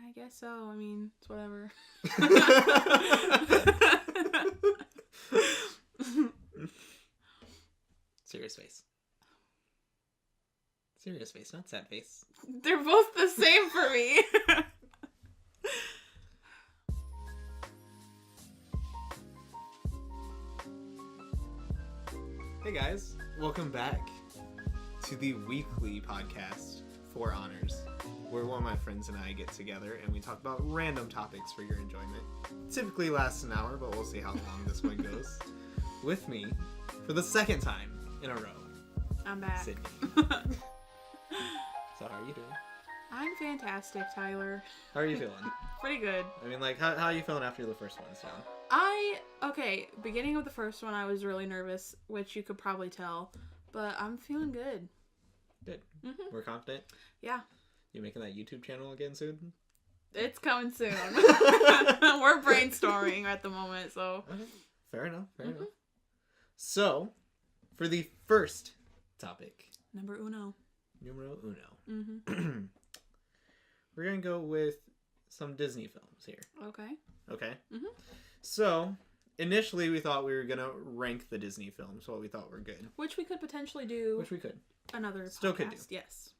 I guess so. I mean, it's whatever. Serious face. Serious face, not sad face. They're both the same for me. Hey guys, welcome back to the weekly podcast for Honors, where one of my friends and I get together and we talk about random topics for your enjoyment. Typically lasts an hour, but we'll see how long this one goes. With me, for the second time in a row, I'm back. Sydney. So how are you doing? I'm fantastic, Tyler. How are you feeling? Pretty good. I mean, like, how are you feeling after the first one's done? Beginning of the first one, I was really nervous, which you could probably tell, but I'm feeling good. Good. Mm-hmm. We're confident? Yeah. You making that YouTube channel again soon? It's coming soon. We're brainstorming at the moment, so. Okay. Fair enough. So, for the first topic. Numero uno. Mm-hmm. We're going to go with some Disney films here. Okay. Mm-hmm. So, initially we thought we were going to rank the Disney films, what we thought were good. Which we could potentially do. Which we could. Another Still podcast. could do. Yes.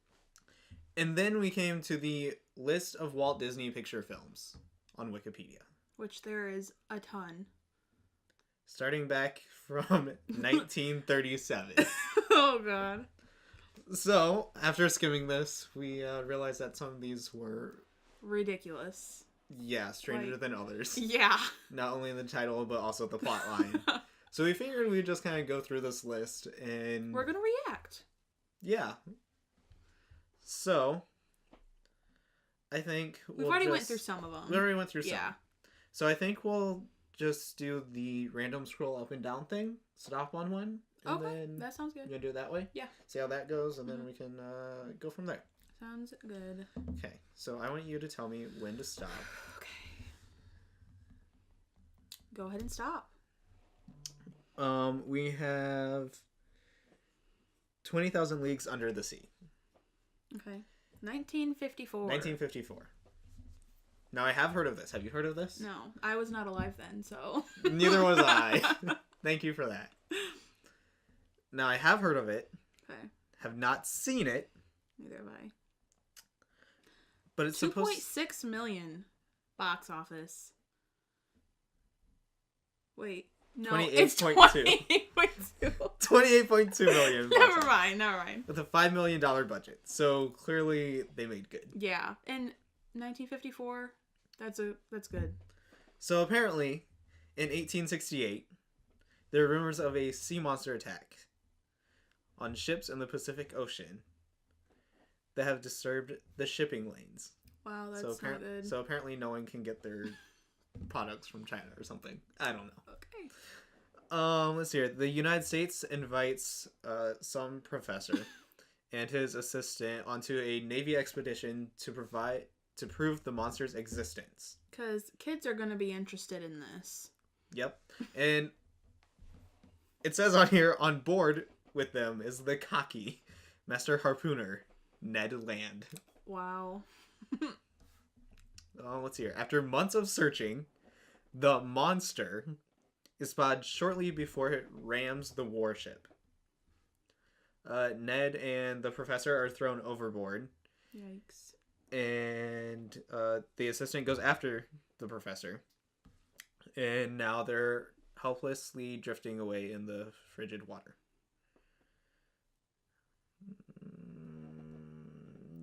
And then we came to the list of Walt Disney Picture films on Wikipedia. Which there is a ton. Starting back from 1937. Oh, God. So, after skimming this, we realized that some of these were... ridiculous. Yeah, stranger than others. Yeah. Not only in the title, but also the plot line. So we figured we'd just kind of go through this list and... we're going to react. Yeah. So, I think We've already went through some of them. We already went through some. Yeah. So I think we'll just do the random scroll up and down thing. Stop on one. And okay, then that sounds good. You gonna do it that way? Yeah. See how that goes, and then we can go from there. Sounds good. Okay, so I want you to tell me when to stop. Okay. Go ahead and stop. We have 20,000 Leagues Under the Sea. Okay. 1954. 1954. Now, I have heard of this. Have you heard of this? No, I was not alive then, so... Neither was I. Thank you for that. Now, I have heard of it. Okay. Have not seen it. Neither have I. But it's supposed... 2.6 million box office. Wait. No, 28.2. it's 28.2. 28.2 million. Never mind. With a $5 million budget. So, clearly, they made good. Yeah. And 1954, that's good. So, apparently, in 1868, there are rumors of a sea monster attack on ships in the Pacific Ocean that have disturbed the shipping lanes. Wow, that's not good. So apparently no one can get their products from China or something. I don't know. Okay. Let's see here. The United States invites some professor and his assistant onto a Navy expedition to prove the monster's existence. Because kids are going to be interested in this. Yep. And it says on here, on board with them is the cocky Master Harpooner, Ned Land. Wow. Let's see here. After months of searching, the monster is spotted shortly before it rams the warship. Ned and the professor are thrown overboard. Yikes. And the assistant goes after the professor. And now they're helplessly drifting away in the frigid water.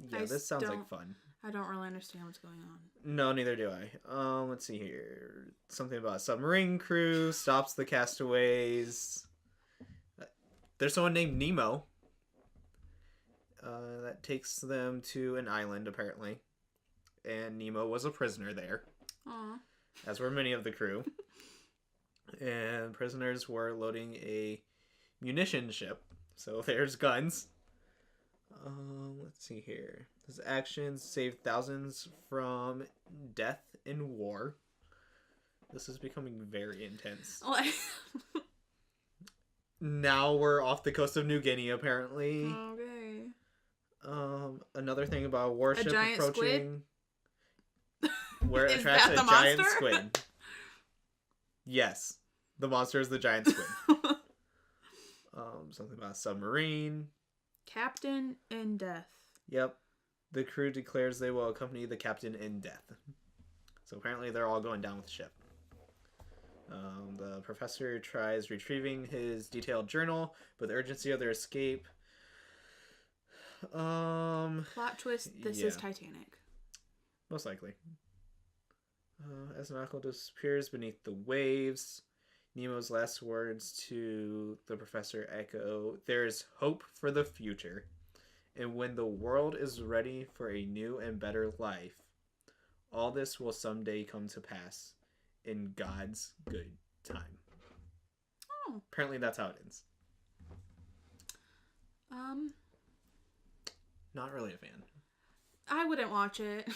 Yeah, this sounds like fun. I don't really understand what's going on. No, neither do I. Let's see here. Something about a submarine crew stops the castaways. There's someone named Nemo. That takes them to an island, apparently. And Nemo was a prisoner there. Aw. As were many of the crew. And prisoners were loading a munition ship. So there's guns. Let's see here. His actions saved thousands from death in war. This is becoming very intense. Now we're off the coast of New Guinea, apparently. Okay. Another thing about a warship giant approaching. where it Is attracts that a the giant monster? squid. Yes. The monster is the giant squid. Something about a submarine. Captain in death. Yep. The crew declares they will accompany the captain in death. So apparently they're all going down with the ship. The professor tries retrieving his detailed journal, but the urgency of their escape... Plot twist, this is yeah. Titanic. Most likely. As Nako disappears beneath the waves, Nemo's last words to the professor echo, "There is hope for the future. And when the world is ready for a new and better life, all this will someday come to pass in God's good time." Oh. Apparently that's how it ends. Not really a fan. I wouldn't watch it.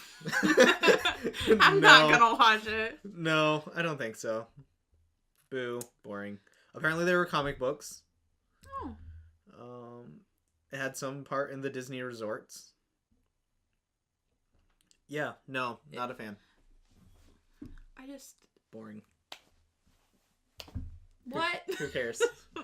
I'm not gonna watch it. No, I don't think so. Boo. Boring. Apparently there were comic books. Oh. It had some part in the Disney resorts. Yeah, no, not a fan. I just... Boring. What? Who cares? I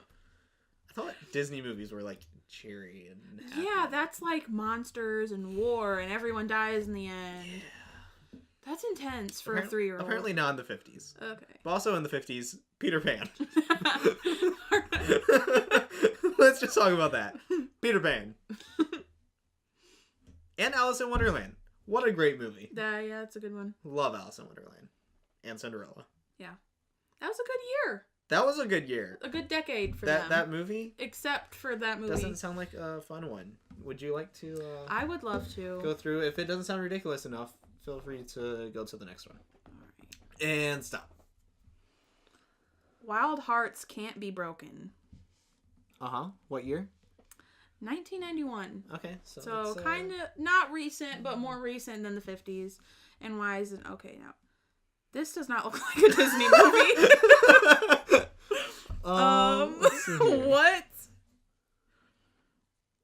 thought Disney movies were like cheery and happy. Yeah, that's like monsters and war and everyone dies in the end. Yeah. That's intense for a 3-year-old. Apparently not in the 50s. Okay. But also in the 50s, Peter Pan. Let's just talk about that. Peter Pan. And Alice in Wonderland. What a great movie. Yeah, it's a good one. Love Alice in Wonderland. And Cinderella. Yeah. That was a good year. That was a good year. A good decade for them. That movie? Except for that movie. Doesn't sound like a fun one. Would you like to I would love to. go through? If it doesn't sound ridiculous enough, feel free to go to the next one. Alright. And stop. Wild Hearts Can't Be Broken. Uh-huh. What year? 1991. Okay. So kind of not recent, but more recent than the 50s. And why is it... Okay, now. This does not look like a Disney movie. What?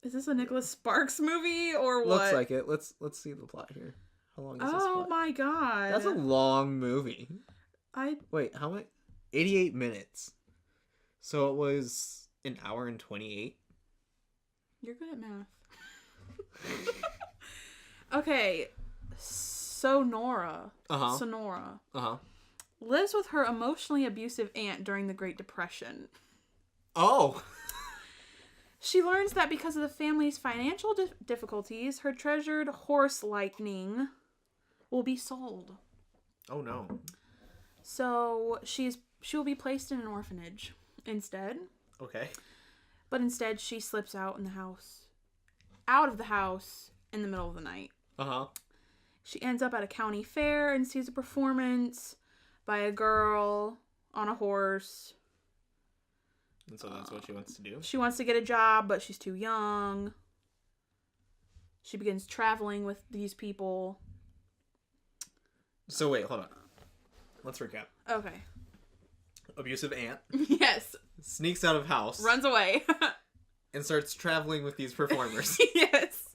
Is this a Nicholas Sparks movie or what? Looks like it. Let's see the plot here. How long is this Oh plot? my god. That's a long movie. Wait, how much? 88 minutes. So it was an hour and 28. You're good at math. Okay. Sonora. Uh-huh. Lives with her emotionally abusive aunt during the Great Depression. Oh. She learns that because of the family's financial difficulties, her treasured horse Lightning will be sold. Oh no. So she will be placed in an orphanage instead. Okay. But instead she slips out of the house in the middle of the night. Uh-huh. She ends up at a county fair and sees a performance by a girl on a horse. And so that's what she wants to do? She wants to get a job, but she's too young. She begins traveling with these people. So wait, hold on. Let's recap. Okay. Abusive aunt. Yes. Sneaks out of house. Runs away. And starts traveling with these performers. Yes.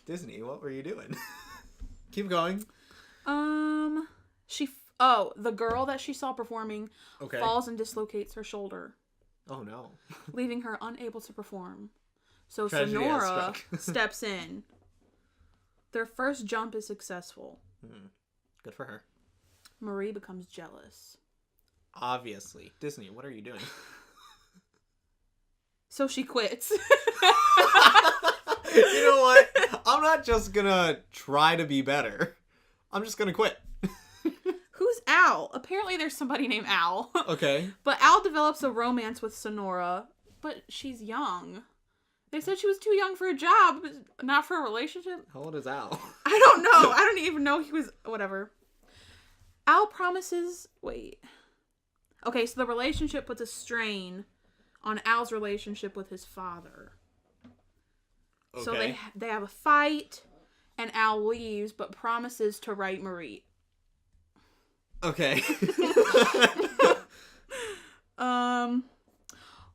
Disney, what were you doing? Keep going. The girl that she saw performing falls and dislocates her shoulder. Oh no. Leaving her unable to perform. So Tragedy has Sonora struck. steps in. Their first jump is successful. Good for her. Marie becomes jealous. Obviously. Disney, what are you doing? So she quits. You know what? I'm not just gonna try to be better. I'm just gonna quit. Who's Al? Apparently there's somebody named Al. Okay. But Al develops a romance with Sonora, but she's young. They said she was too young for a job, but not for a relationship. How old is Al? I don't know. I don't even know he was... Whatever. Al promises... Wait. Okay, so the relationship puts a strain on Al's relationship with his father. Okay. So they have a fight, and Al leaves, but promises to write Marie. Okay.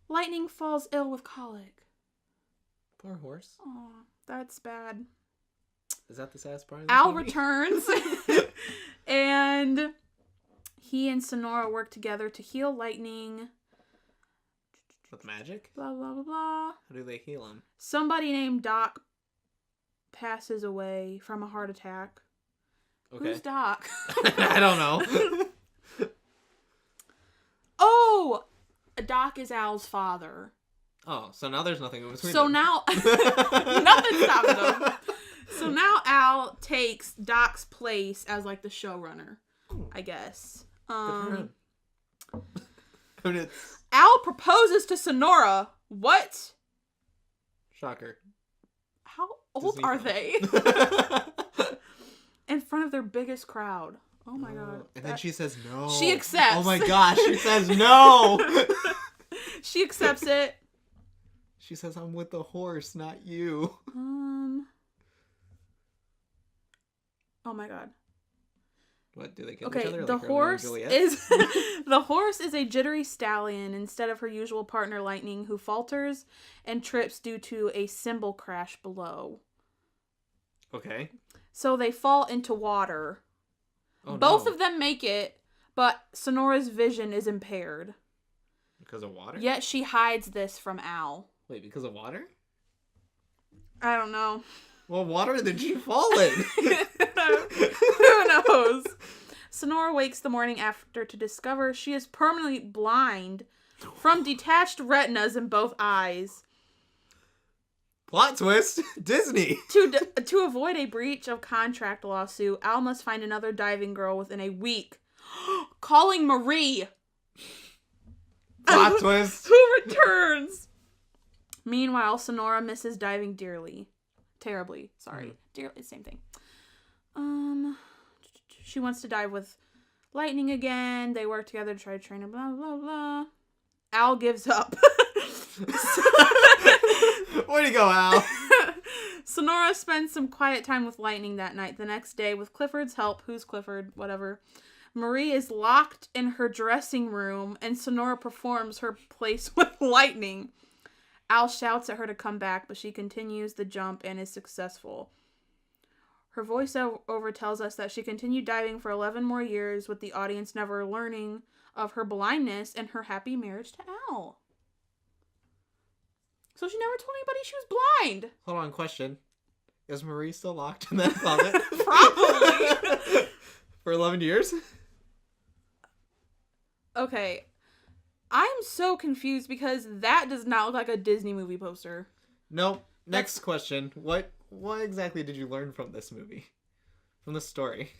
Lightning falls ill with colic. Poor horse. Aw, that's bad. Is that the saddest part of this Al movie? returns, and he and Sonora work together to heal Lightning. With magic? Blah, blah, blah, blah. How do they heal him? Somebody named Doc passes away from a heart attack. Okay. Who's Doc? I don't know. Oh! Doc is Al's father. Oh, so now there's nothing in between So them. now... nothing stops them. So now Al takes Doc's place as, like, the showrunner, I guess. Good for him. I mean, it's... Al proposes to Sonora. What? Shocker. How old Disney are film. they? In front of their biggest crowd. Oh my god. And then she says no. She accepts. Oh my gosh, she says no. She accepts it. She says, I'm with the horse, not you. Oh my god. What, do they kill each Okay, other? the Like Romeo and horse Juliet? is the horse is a jittery stallion instead of her usual partner Lightning, who falters and trips due to a cymbal crash below. Okay. So they fall into water. Oh, Both no. of them make it, but Sonora's vision is impaired. Because of water? Yet she hides this from Al. Wait, because of water? I don't know. What water did she fall in? Who knows? Sonora wakes the morning after to discover she is permanently blind from detached retinas in both eyes. Plot twist, Disney. To avoid a breach of contract lawsuit, Al must find another diving girl within a week. Calling Marie. Plot twist. Who returns. Meanwhile, Sonora misses diving terribly. Sorry. Dearly, same thing. She wants to dive with Lightning again. They work together to try to train her, blah, blah, blah. Al gives up. Way to go, Al. Sonora spends some quiet time with Lightning that night. The next day, with Clifford's help, who's Clifford? Whatever. Marie is locked in her dressing room, and Sonora performs her place with Lightning. Al shouts at her to come back, but she continues the jump and is successful. Her voiceover tells us that she continued diving for 11 more years, with the audience never learning of her blindness and her happy marriage to Al. So she never told anybody she was blind. Hold on, question. Is Marie still locked in that closet? Probably. For 11 years? Okay. I'm so confused because that does not look like a Disney movie poster. Nope. Next question. What exactly did you learn from this movie? From the story?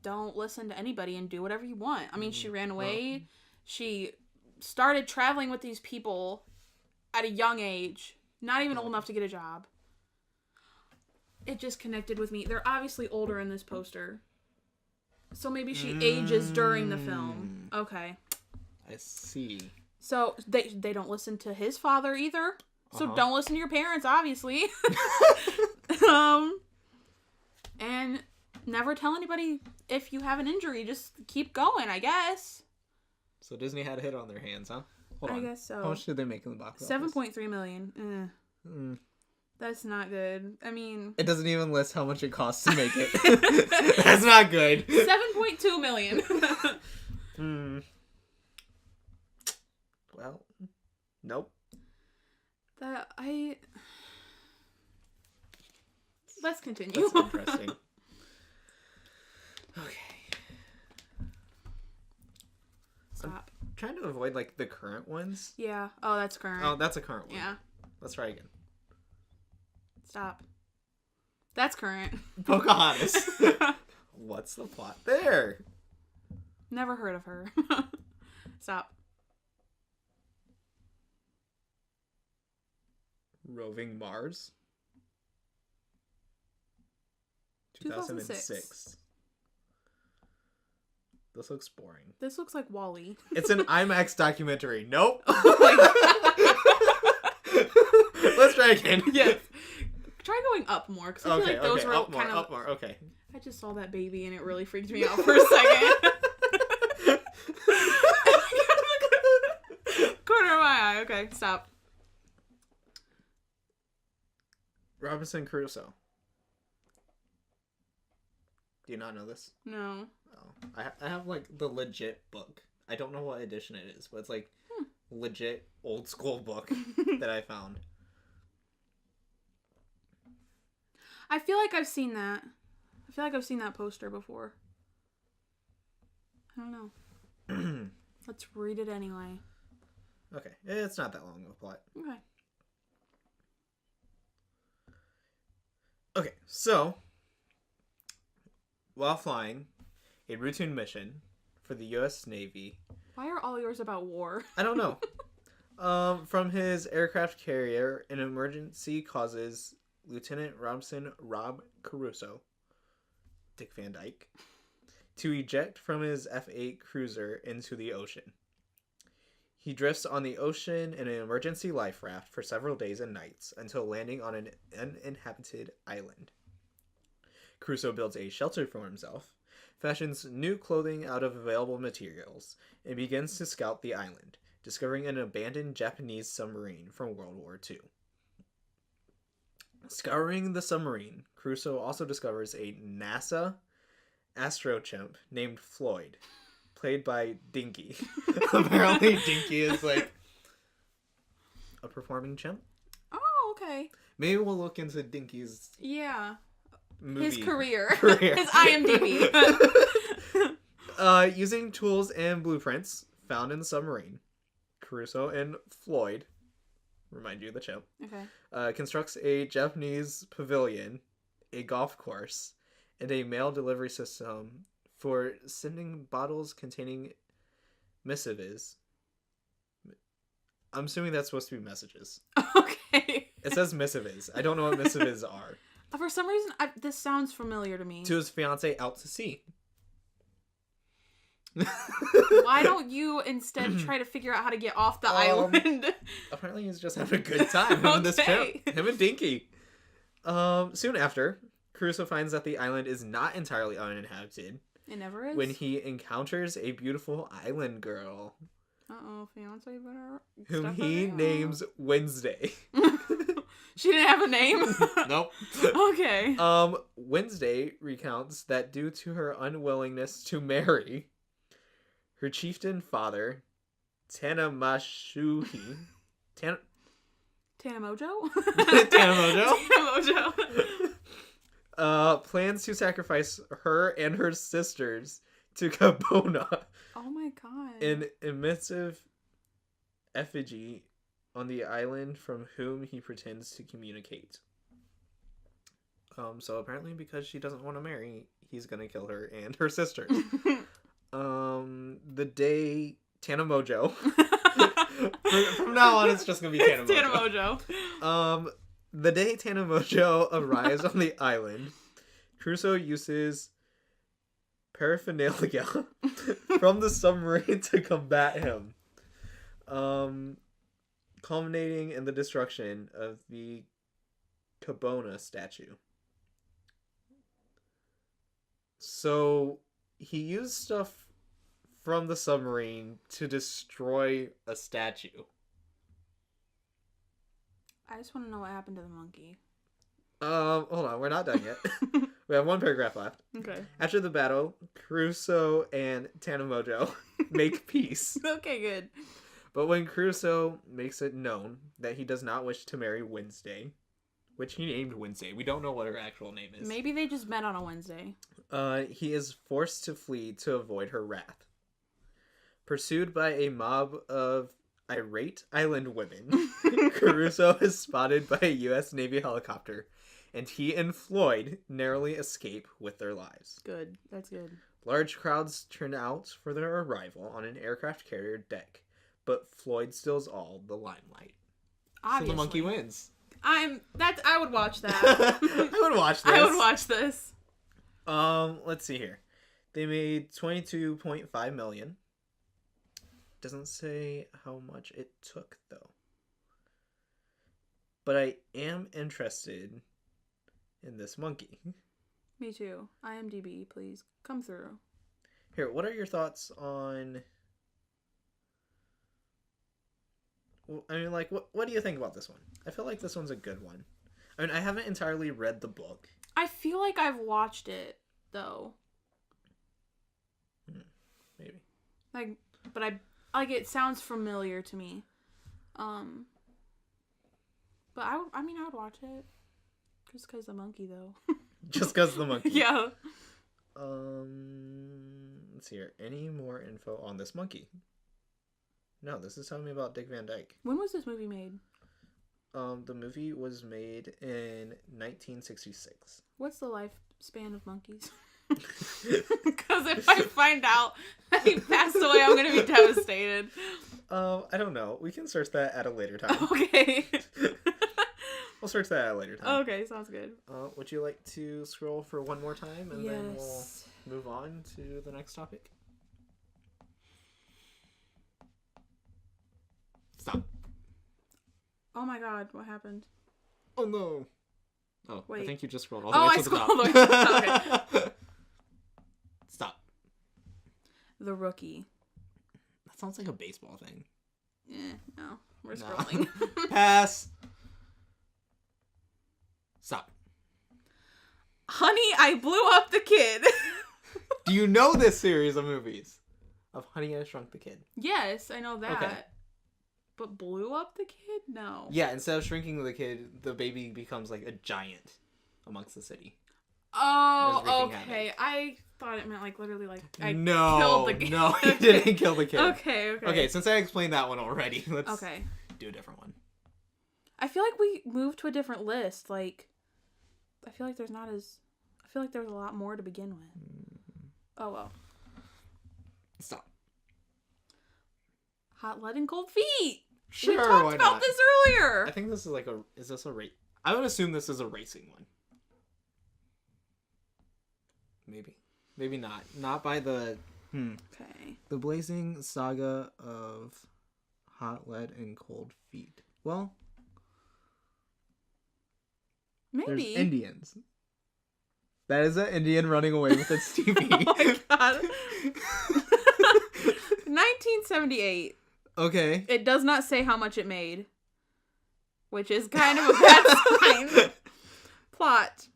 Don't listen to anybody and do whatever you want. I mean, she ran away. She started traveling with these people at a young age. Not even old enough to get a job. It just connected with me. They're obviously older in this poster. So maybe she ages during the film. Okay. I see. So they don't listen to his father either. So don't listen to your parents, obviously. And never tell anybody if you have an injury. Just keep going, I guess. So Disney had a hit on their hands, huh? Hold on. I guess so. How much did they make in the box office? 7.3 million. That's not good. I mean... It doesn't even list how much it costs to make it. That's not good. 7.2 million. Well, nope. Let's continue. That's interesting. Okay. Stop. I'm trying to avoid, like, the current ones. Yeah. Oh, that's current. Oh, that's a current one. Yeah. Let's try again. Stop. That's current. Pocahontas. What's the plot there? Never heard of her. Stop. Roving Mars. 2006. This looks boring. This looks like WALL-E. It's an IMAX documentary. Nope. Oh my God. Let's try again. Yes. Try going up more, because I feel like those were up more, kind of... up more, okay. I just saw that baby and it really freaked me out for a second. Corner of my eye. Okay, stop. Robinson Crusoe. Do you not know this? No. Oh, I have like the legit book. I don't know what edition it is, but it's like legit old school book that I found. I feel like I've seen that. I feel like I've seen that poster before. I don't know. Let's read it anyway. Okay, it's not that long of a plot. Okay. Okay, so while flying a routine mission for the U.S. Navy. Why are all yours about war? I don't know. From his aircraft carrier, an emergency causes Lieutenant Robinson Rob Caruso, Dick Van Dyke, to eject from his F-8 cruiser into the ocean. He drifts on the ocean in an emergency life raft for several days and nights until landing on an uninhabited island. Crusoe builds a shelter for himself, fashions new clothing out of available materials, and begins to scout the island, discovering an abandoned Japanese submarine from World War II. Scouring the submarine, Crusoe also discovers a NASA astrochimp named Floyd, played by Dinky. Apparently Dinky is like a performing chimp. Oh, okay. Maybe we'll look into Dinky's movie. His career. His IMDb. Using tools and blueprints found in the submarine, Crusoe and Floyd, remind you of the chimp, constructs a Japanese pavilion, a golf course, and a mail delivery system for sending bottles containing missives. I'm assuming that's supposed to be messages. Okay. It says missives. I don't know what missives are. For some reason, this sounds familiar to me. To his fiancée out to sea. Why don't you instead try to figure out how to get off the island? Apparently he's just having a good time on this trip. Him and Dinky. Soon after, Crusoe finds that the island is not entirely uninhabited. It never is. When he encounters a beautiful island girl. Uh-oh, fiancé better. Whom he names Wednesday. She didn't have a name? Nope. Okay. Wednesday recounts that due to her unwillingness to marry, her chieftain father, Tanamashuhi... Tanamojo? Tanamojo? Plans to sacrifice her and her sisters to Cabona. Oh my god. An emissive effigy on the island from whom he pretends to communicate. So apparently because she doesn't want to marry, he's gonna kill her and her sister. The day Tanamojo. From now on, it's just gonna be Tanamojo. Tanamojo. The day Tanamojo arrives on the island, Crusoe uses paraphernalia from the submarine to combat him, culminating in the destruction of the Cabona statue. So he used stuff from the submarine to destroy a statue. I just want to know what happened to the monkey. Hold on, we're not done yet. We have one paragraph left. Okay. After the battle, Crusoe and Tanamojo make peace. Okay, good. But when Crusoe makes it known that he does not wish to marry Wednesday, which he named Wednesday, we don't know what her actual name is. Maybe they just met on a Wednesday. He is forced to flee to avoid her wrath. Pursued by a mob of irate island women, Caruso is spotted by a U.S. Navy helicopter, and he and Floyd narrowly escape with their lives. Good. That's good. Large crowds turn out for their arrival on an aircraft carrier deck, but Floyd steals all the limelight. Obviously. So the monkey wins. I would watch that. I would watch this. I would watch this. Let's see here. They made $22.5 million. Doesn't say how much it took though. But I am interested in this monkey. Me too. IMDb, please come through. Here, what are your thoughts on? I mean, like, what do you think about this one? I feel like this one's a good one. I mean, I haven't entirely read the book. I feel like I've watched it though. Maybe. Like, but it sounds familiar to me. But I would watch it just because the monkey though. Just because the monkey. Yeah. Let's see here. Any more info on this monkey? No, this is telling me about Dick Van Dyke. When was this movie made? The movie was made in 1966. What's the lifespan of monkeys? Because if I find out that he passed away, I'm gonna be devastated. I don't know. We can search that at a later time. Okay. We'll search that at a later time. Okay, sounds good. Would you like to scroll for one more time and then we'll Yes. move on to the next topic? Stop. Oh my god, what happened? Oh no. Oh, Wait. I think you just scrolled all the Oh, way I to the scrolled top. all the way to the top. Okay. Stop. The Rookie. That sounds like a baseball thing. No. We're No. scrolling. Pass. Stop. Honey, I blew up the kid. Do you know this series of movies? Of Honey, I Shrunk the Kid? Yes, I know that. Okay. But blew up the kid? No. Yeah, instead of shrinking the kid, the baby becomes like a giant amongst the city. Oh, It was wreaking okay. havoc. I thought it meant like literally like I No, killed the kid. no, he didn't kill the kid. Okay. Okay, since I explained that one already, let's Okay. do a different one. I feel like we moved to a different list. Like, I feel like there's not as. I feel like there's a lot more to begin with. Oh well. Stop. Hot lead and cold feet. Sure, we talked why about not? this earlier. I think this is like a. Is this a race? I would assume this is a racing one. Maybe. Maybe not. Not by the. Okay. The Blazing Saga of Hot Lead and Cold Feet. Well, Maybe. there's Indians. That is an Indian running away with its TV. Oh my god. 1978. Okay. It does not say how much it made, which is kind of a bad sign. Plot.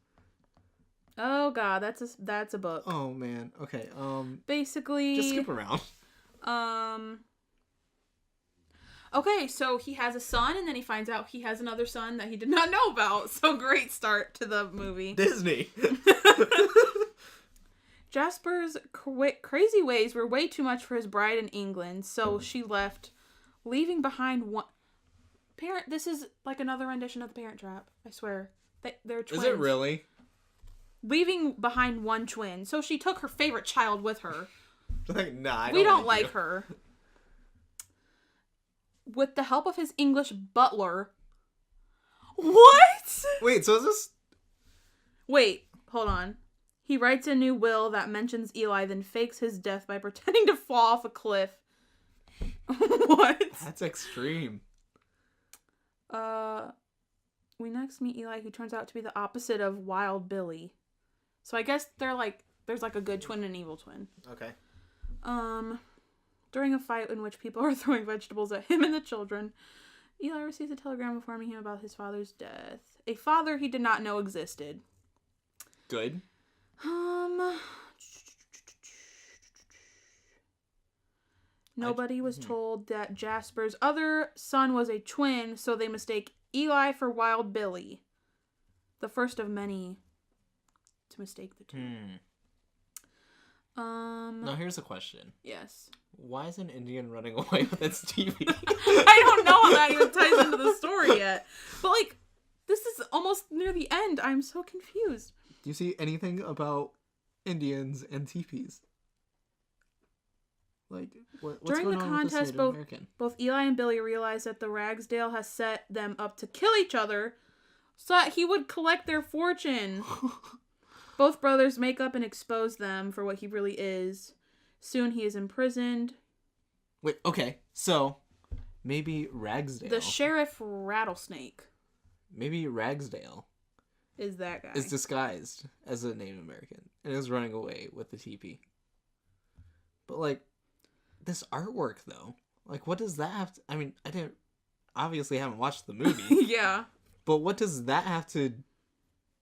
Oh god, that's a book. Oh man. Okay. Basically, Just skip around. Okay, so he has a son, and then he finds out he has another son that he did not know about. So great start to the movie. Disney. Jasper's crazy ways were way too much for his bride in England, so she left, leaving behind one... This is like another rendition of The Parent Trap, I swear. They're twins. Is it really? Leaving behind one twin, so she took her favorite child with her. Like, nah, We don't like her. With the help of his English butler. What? Wait, so is this... Wait, hold on. He writes a new will that mentions Eli, then fakes his death by pretending to fall off a cliff. What? That's extreme. We next meet Eli, who turns out to be the opposite of Wild Billy. So I guess there's like a good twin and an evil twin. Okay. During a fight in which people are throwing vegetables at him and the children, Eli receives a telegram informing him about his father's death. A father he did not know existed. Good. Nobody was told that Jasper's other son was a twin, so they mistake Eli for Wild Billy. The first of many to mistake the two. Now here's a question. Yes. Why is an Indian running away with its TV? I don't know how that even ties into the story yet. But like, this is almost near the end. I'm so confused. Do you see anything about Indians and teepees? Like, what's During going the on with this contest, Native American? both Eli and Billy realize that the Ragsdale has set them up to kill each other so that he would collect their fortune. Both brothers make up and expose them for what he really is. Soon he is imprisoned. Wait, okay. So, maybe Ragsdale. The Sheriff Rattlesnake Maybe Ragsdale is that guy. is disguised as a Native American and is running away with the teepee. But, like, this artwork, though. Like, what does that have to... I mean, I didn't... Obviously haven't watched the movie. Yeah. But what does that have to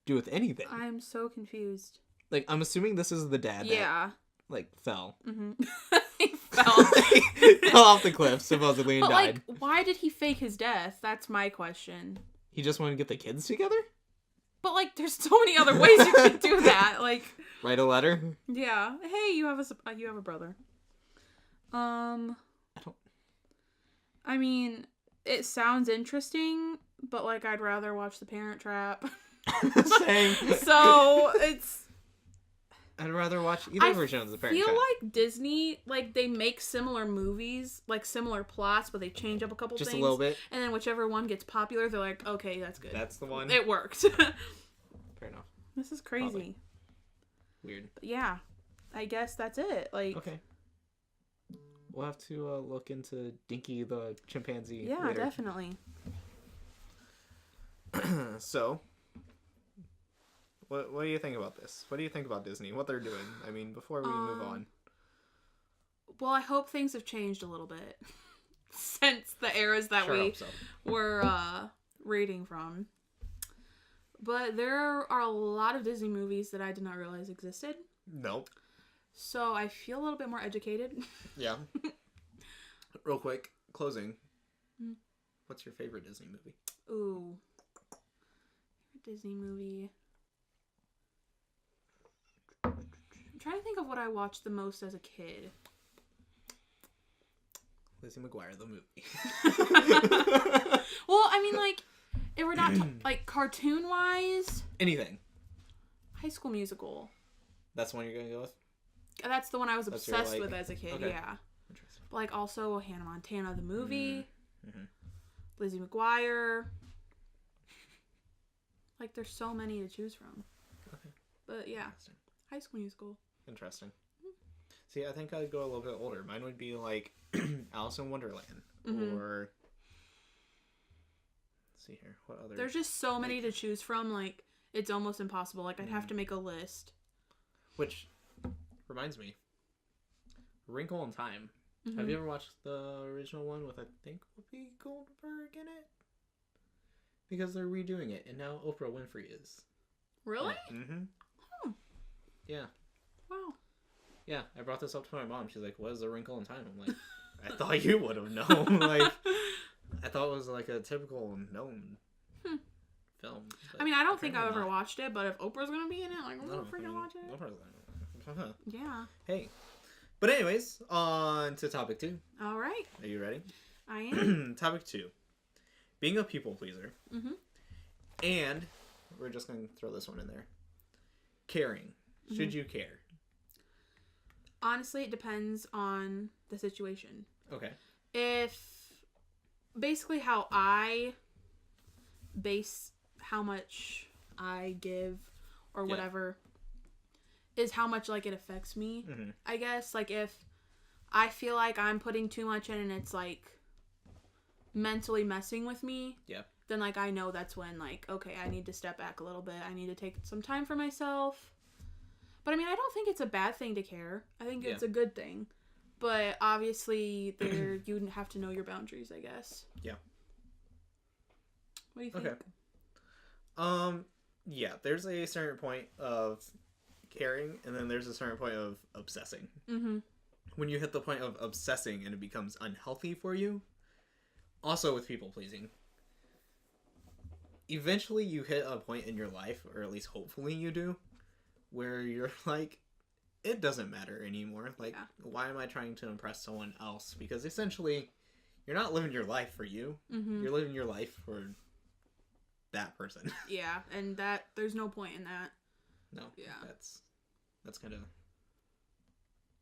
do with anything? I'm so confused. Like, I'm assuming this is the dad that, like, fell. Mm-hmm. He fell. He fell off the cliff, supposedly, and but, died. like, why did he fake his death? That's my question. He just wanted to get the kids together? But, like, there's so many other ways you could do that. Like, write a letter? Yeah. Hey, you have a brother. I mean, it sounds interesting, but, like, I'd rather watch The Parent Trap. Same. So, I'd rather watch either version of The Parent Trap. I feel like Disney, like, they make similar movies, like, similar plots, but they change up a couple things. Just a little bit. And then whichever one gets popular, they're like, okay, that's good. That's the one. It worked. Fair enough. This is crazy. Probably. Weird. But yeah. I guess that's it. Like. Okay. We'll have to look into Dinky the chimpanzee. Yeah, later. Definitely. So, what do you think about this? What do you think about Disney? What they're doing? I mean, before we move on. Well, I hope things have changed a little bit since the eras that we were reading from. But there are a lot of Disney movies that I did not realize existed. Nope. So I feel a little bit more educated. Yeah. Real quick, closing. What's your favorite Disney movie? Ooh. Favorite Disney movie. I'm trying to think of what I watched the most as a kid. Lizzie McGuire, the movie. Well, I mean, like, if we're not, like, cartoon-wise... Anything. High School Musical. That's the one you're going to go with? That's the one I was obsessed with as a kid, okay. yeah. Interesting. But, like, also Hannah Montana, the movie. Mm-hmm. Lizzie McGuire. Like, there's so many to choose from. Okay. But, yeah. High School Musical. Interesting. See, I think I'd go a little bit older. Mine would be, like, Alice in Wonderland. Or... Let's see here. What other... There's just so many to choose from, like, it's almost impossible. Like, I'd have to make a list. Which... reminds me, Wrinkle in Time. Mm-hmm. Have you ever watched the original one with, I think, Whoopi Goldberg in it? Because they're redoing it, and now Oprah Winfrey is. Really? Mm-hmm. Oh. Yeah. Wow. Yeah, I brought this up to my mom. She's like, what is A Wrinkle in Time? I'm like, I thought you would have known. Like, I thought it was like a typical known film. I mean, I don't think I've ever watched it, but if Oprah's going to be in it, like, I'm going to freaking watch it. Yeah. Hey. But anyways, on to topic 2. All right. Are you ready? I am. Topic 2. Being a people pleaser. Mm-hmm. And we're just going to throw this one in there. Caring. Should you care? Honestly, it depends on the situation. Okay. If basically how I base how much I give or whatever is how much, like, it affects me, I guess. Like, if I feel like I'm putting too much in and it's, like, mentally messing with me, then, like, I know that's when, like, okay, I need to step back a little bit. I need to take some time for myself. But, I mean, I don't think it's a bad thing to care. I think it's a good thing. But, obviously, you have to know your boundaries, I guess. Yeah. What do you think? Okay. Yeah, there's a certain point of caring, and then there's a certain point of obsessing. Mm-hmm. When you hit the point of obsessing and it becomes unhealthy for you, also with people pleasing, eventually you hit a point in your life, or at least hopefully you do, where you're like, it doesn't matter anymore. Like, why am I trying to impress someone else? Because essentially, you're not living your life for you. Mm-hmm. You're living your life for that person. Yeah, and there's no point in that. No. Yeah. That's kind of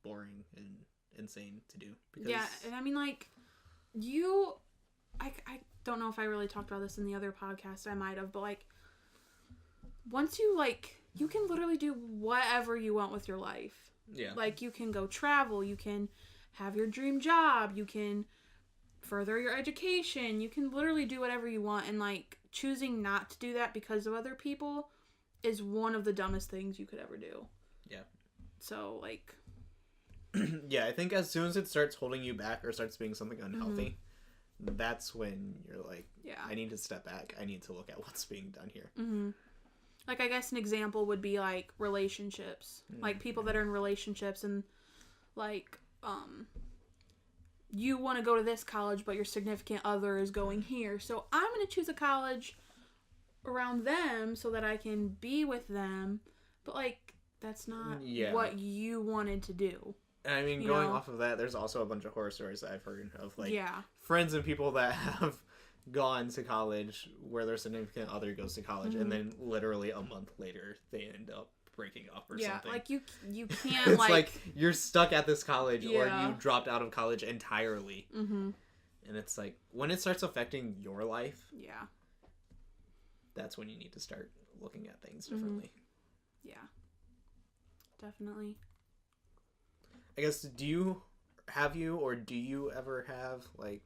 boring and insane to do. Because... Yeah, and I mean, like, I don't know if I really talked about this in the other podcast. I might have, but, like, once you, like, you can literally do whatever you want with your life. Yeah. Like, you can go travel, you can have your dream job, you can further your education, you can literally do whatever you want, and, like, choosing not to do that because of other people is one of the dumbest things you could ever do. Yeah. So, like... Yeah, I think as soon as it starts holding you back or starts being something unhealthy, that's when you're like, Yeah. I need to step back. I need to look at what's being done here. Mm-hmm. Like, I guess an example would be, like, relationships. Like, people that are in relationships and, like, you want to go to this college, but your significant other is going here. So I'm going to choose a college around them so that I can be with them. But, like, that's not what you wanted to do. And I mean, going off of that, there's also a bunch of horror stories that I've heard of, like, friends and people that have gone to college where their significant other goes to college, and then literally a month later, they end up breaking up or something. Yeah, like, you can't, it's like, you're stuck at this college, or you dropped out of college entirely. Mm-hmm. And it's like, when it starts affecting your life, that's when you need to start looking at things differently. Yeah. Definitely. I guess, do you ever have, like,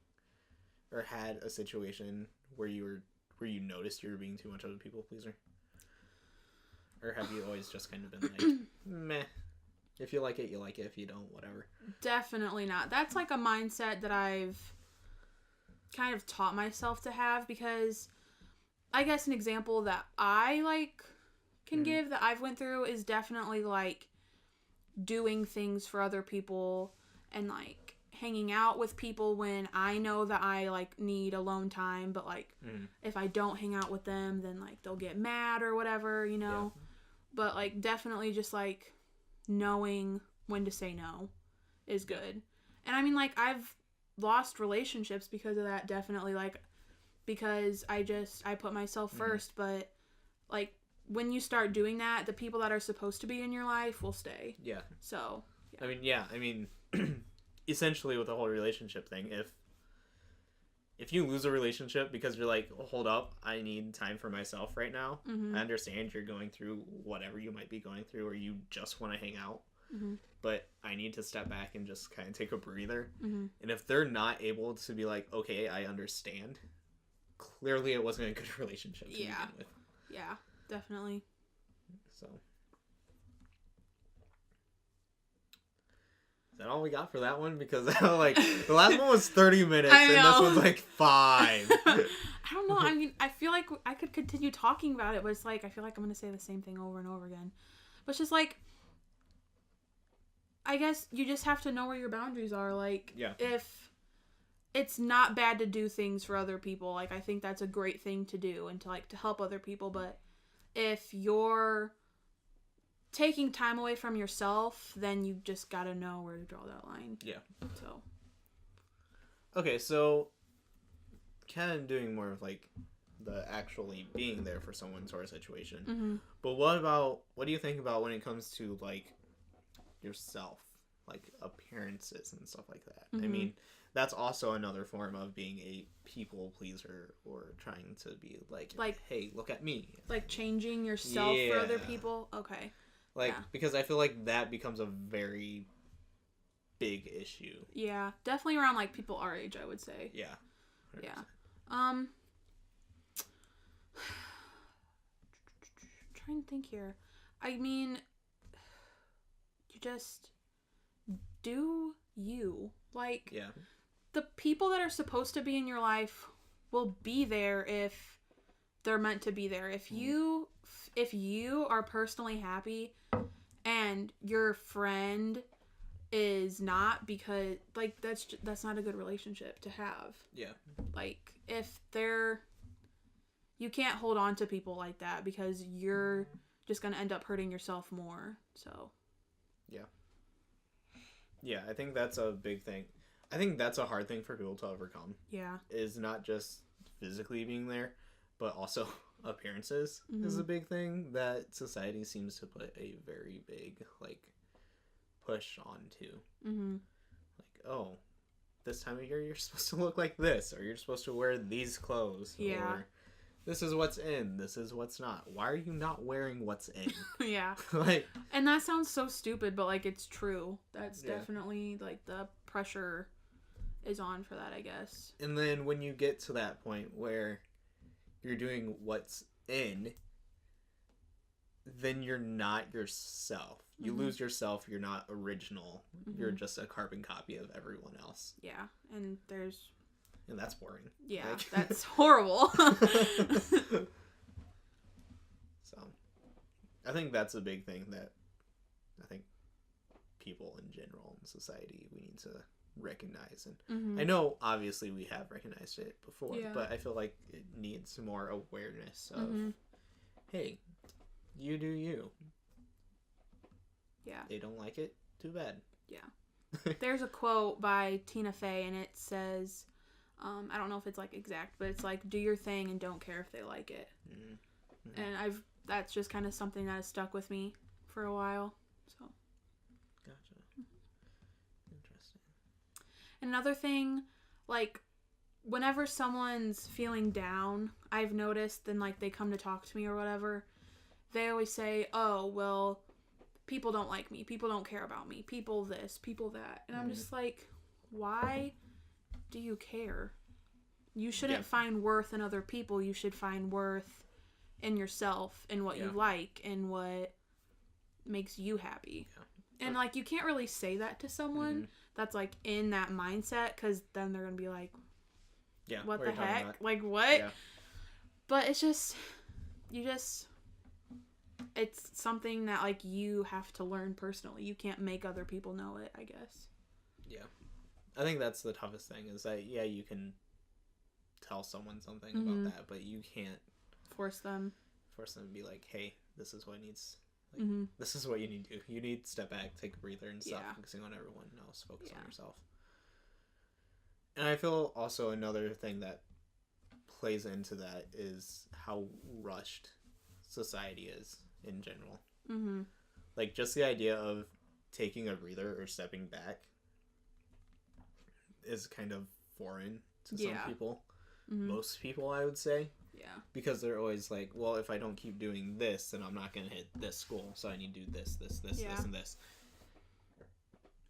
or had a situation where you noticed you were being too much of a people pleaser? Or have you always just kind of been like, meh, if you like it, you like it, if you don't, whatever? Definitely not. That's like a mindset that I've kind of taught myself to have, because I guess an example that I, like, can give that I've went through is definitely, like, doing things for other people and, like, hanging out with people when I know that I, like, need alone time, but, like, if I don't hang out with them, then, like, they'll get mad or whatever, you know? Yeah. But, like, definitely just, like, knowing when to say no is good. And, I mean, like, I've lost relationships because of that, definitely, like, because I put myself first, but, like, when you start doing that, the people that are supposed to be in your life will stay. Yeah. So, yeah. I mean, essentially with the whole relationship thing, if you lose a relationship because you're like, hold up, I need time for myself right now. I understand you're going through whatever you might be going through, or you just want to hang out. But I need to step back and just kind of take a breather. And if they're not able to be like, okay, I understand, clearly it wasn't a good relationship to begin with. Yeah. Definitely. So, is that all we got for that one? Because like the last one was 30 minutes and this one's like 5. I don't know. I mean, I feel like I could continue talking about it, but it's like I feel like I'm going to say the same thing over and over again. But it's just like, I guess you just have to know where your boundaries are. Like, if it's not bad to do things for other people, like, I think that's a great thing to do and to help other people, but if you're taking time away from yourself, then you just gotta know where to draw that line. Yeah. So. Okay, so kind of doing more of like the actually being there for someone sort of situation. But what do you think about when it comes to like yourself, like appearances and stuff like that? I mean, that's also another form of being a people pleaser, or trying to be like, hey, look at me. Like changing yourself for other people? Okay. Like, because I feel like that becomes a very big issue. Yeah. Definitely around like people our age, I would say. Yeah. 100%. Yeah. I'm trying to think here. I mean, you just do you. Like, the people that are supposed to be in your life will be there if they're meant to be there. If you are personally happy and your friend is not, because like that's not a good relationship to have. Yeah. Like, if you can't hold on to people like that, because you're just going to end up hurting yourself more. So, yeah. Yeah, I think that's a big thing. I think that's a hard thing for people to overcome. Yeah. Is not just physically being there, but also appearances is a big thing that society seems to put a very big, like, push onto. Like, oh, this time of year you're supposed to look like this, or you're supposed to wear these clothes. Yeah. Or this is what's in, this is what's not. Why are you not wearing what's in? Yeah. Like, and that sounds so stupid, but like it's true. That's definitely like the pressure is on for that, I guess. And then when you get to that point where you're doing what's in, then you're not yourself. You lose yourself. You're not original. You're just a carbon copy of everyone else. Yeah, and there's And that's boring. Yeah, Like... that's horrible. So, I think that's a big thing that I think people in general in society, we need to recognize. And I know, obviously, we have recognized it before, but I feel like it needs more awareness of, hey, you do you. Yeah. They don't like it? Too bad. Yeah. There's a quote by Tina Fey, and it says, I don't know if it's like exact, but it's like, do your thing and don't care if they like it. Mm-hmm. And that's just kind of something that has stuck with me for a while. So. Gotcha. Interesting. And another thing, like, whenever someone's feeling down, I've noticed, and like they come to talk to me or whatever, they always say, oh, well, people don't like me, people don't care about me, people this, people that. And I'm just like, why do you care? You shouldn't find worth in other people. You should find worth in yourself and what you like and what makes you happy. And like, you can't really say that to someone that's like in that mindset, because then they're gonna be like, what the heck, like what? But it's just, it's something that like you have to learn personally. You can't make other people know it, I guess. Yeah. I think that's the toughest thing, is that you can tell someone something about that, but you can't force them to be like, hey, this is what needs, like, this is what you need to do. You need to step back, take a breather, and stop focusing on everyone else. Focus on yourself. And I feel also another thing that plays into that is how rushed society is in general. Like, just the idea of taking a breather or stepping back is kind of foreign to some people. Most people, I would say. Yeah. Because they're always like, well, if I don't keep doing this, then I'm not going to hit this school. So I need to do this, this, and this.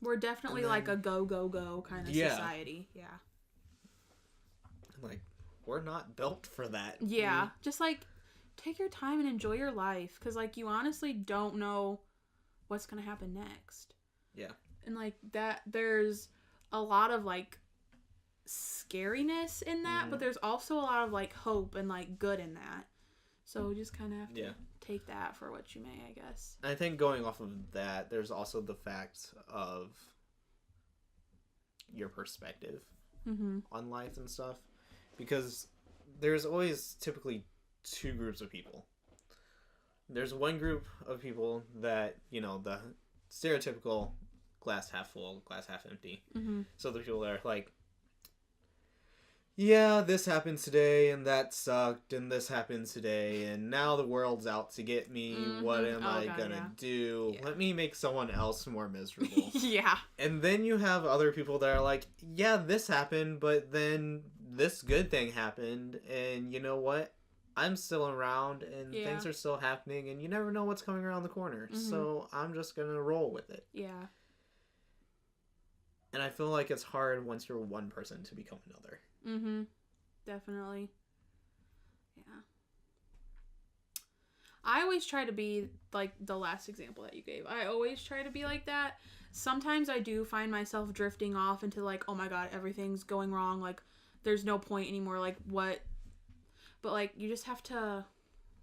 We're definitely like a go, go, go kind of society. Yeah. Like, we're not built for that. Yeah. Just like, take your time and enjoy your life. Because like, you honestly don't know what's going to happen next. Yeah. And like that, there's a lot of like scariness in that, but there's also a lot of like hope and like good in that. So just kind of have to take that for what you may, I guess. I think going off of that, there's also the fact of your perspective on life and stuff, because there's always typically two groups of people. There's one group of people that, you know, the stereotypical glass half full, glass half empty. So the people that are like, yeah, this happened today, and that sucked, and this happened today, and now the world's out to get me. What am I gonna do? Let me make someone else more miserable. And then you have other people that are like, yeah, this happened, but then this good thing happened, and you know what? I'm still around, and things are still happening, and you never know what's coming around the corner. So I'm just gonna roll with it. Yeah. And I feel like it's hard once you're one person to become another. Definitely. Yeah. I always try to be like the last example that you gave. I always try to be like that. Sometimes I do find myself drifting off into like, oh my god, everything's going wrong. Like, there's no point anymore. Like, what? But like, you just have to,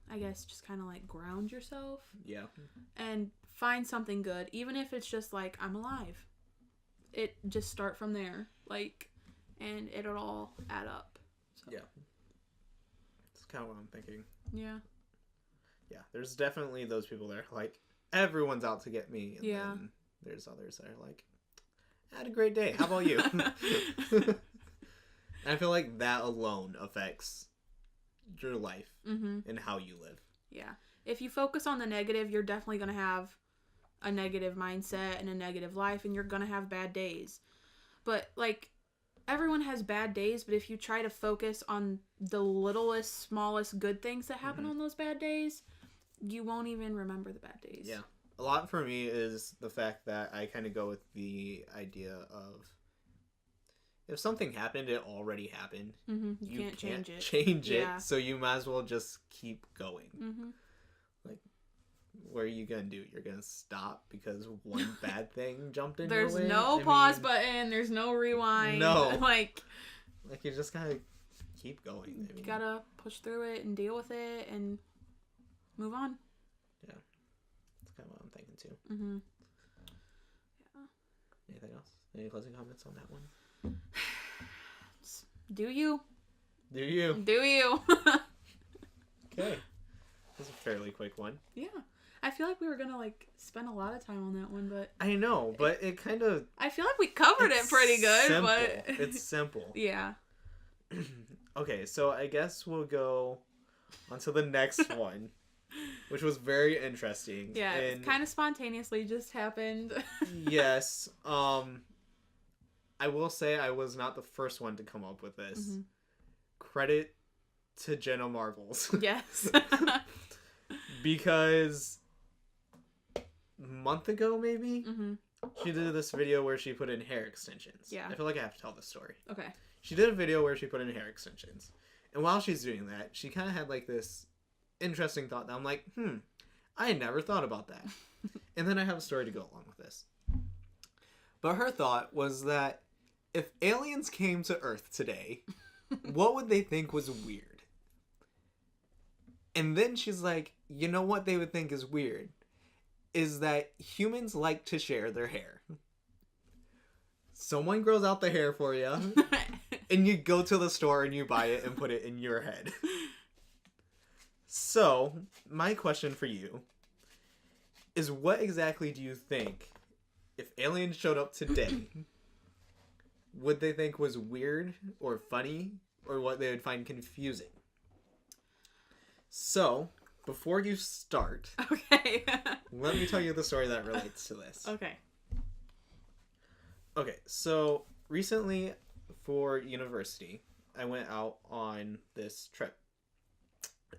I guess, just kind of like ground yourself. Yeah. And find something good, even if it's just like, I'm alive. It just start from there. Like, and it'll all add up. So. Yeah. That's kind of what I'm thinking. Yeah. Yeah, there's definitely those people that are like, everyone's out to get me. And then there's others that are like, I had a great day. How about you? I feel like that alone affects your life and how you live. Yeah. If you focus on the negative, you're definitely going to have a negative mindset and a negative life, and you're going to have bad days. But, like, everyone has bad days, but if you try to focus on the littlest, smallest good things that happen on those bad days, you won't even remember the bad days. Yeah. A lot for me is the fact that I kind of go with the idea of, if something happened, it already happened. You can't change it. Change it, so you might as well just keep going. Like, what are you gonna do? You're gonna stop because one bad thing jumped in your way? There's no pause button. There's no rewind. No. Like, Like, you just gotta keep going. I mean, You gotta push through it and deal with it and move on. Yeah. That's kind of what I'm thinking, too. Mm-hmm. Yeah. Anything else? Any closing comments on that one? Do you? Do you? Do you? Okay. This is a fairly quick one. Yeah. I feel like we were gonna, like, spend a lot of time on that one, but... I know, but it kind of... I feel like we covered it pretty good, simple. but... It's simple. Yeah. Okay, so I guess we'll go on to the next one, which was very interesting. Yeah, and it kind of spontaneously just happened. yes. I will say I was not the first one to come up with this. Mm-hmm. Credit to Jenna Marbles. Yes. Because a month ago, maybe, Mm-hmm. she did this video where she put in hair extensions. Yeah. I feel like I have to tell this story. Okay. She did a video where she put in hair extensions. And while she's doing that, she kind of had like this interesting thought that I'm like, I had never thought about that. And then I have a story to go along with this. But her thought was that if aliens came to Earth today, what would they think was weird? And then she's like, you know what they would think is weird? Is that humans like to share their hair. Someone grows out the hair for you, and you go to the store and you buy it and put it in your head. So, my question for you is, what exactly do you think, if aliens showed up today, would they think was weird or funny, or what they would find confusing? So, before you start, Okay. let me tell you the story that relates to this. Okay. Okay, so recently for university, I went out on this trip.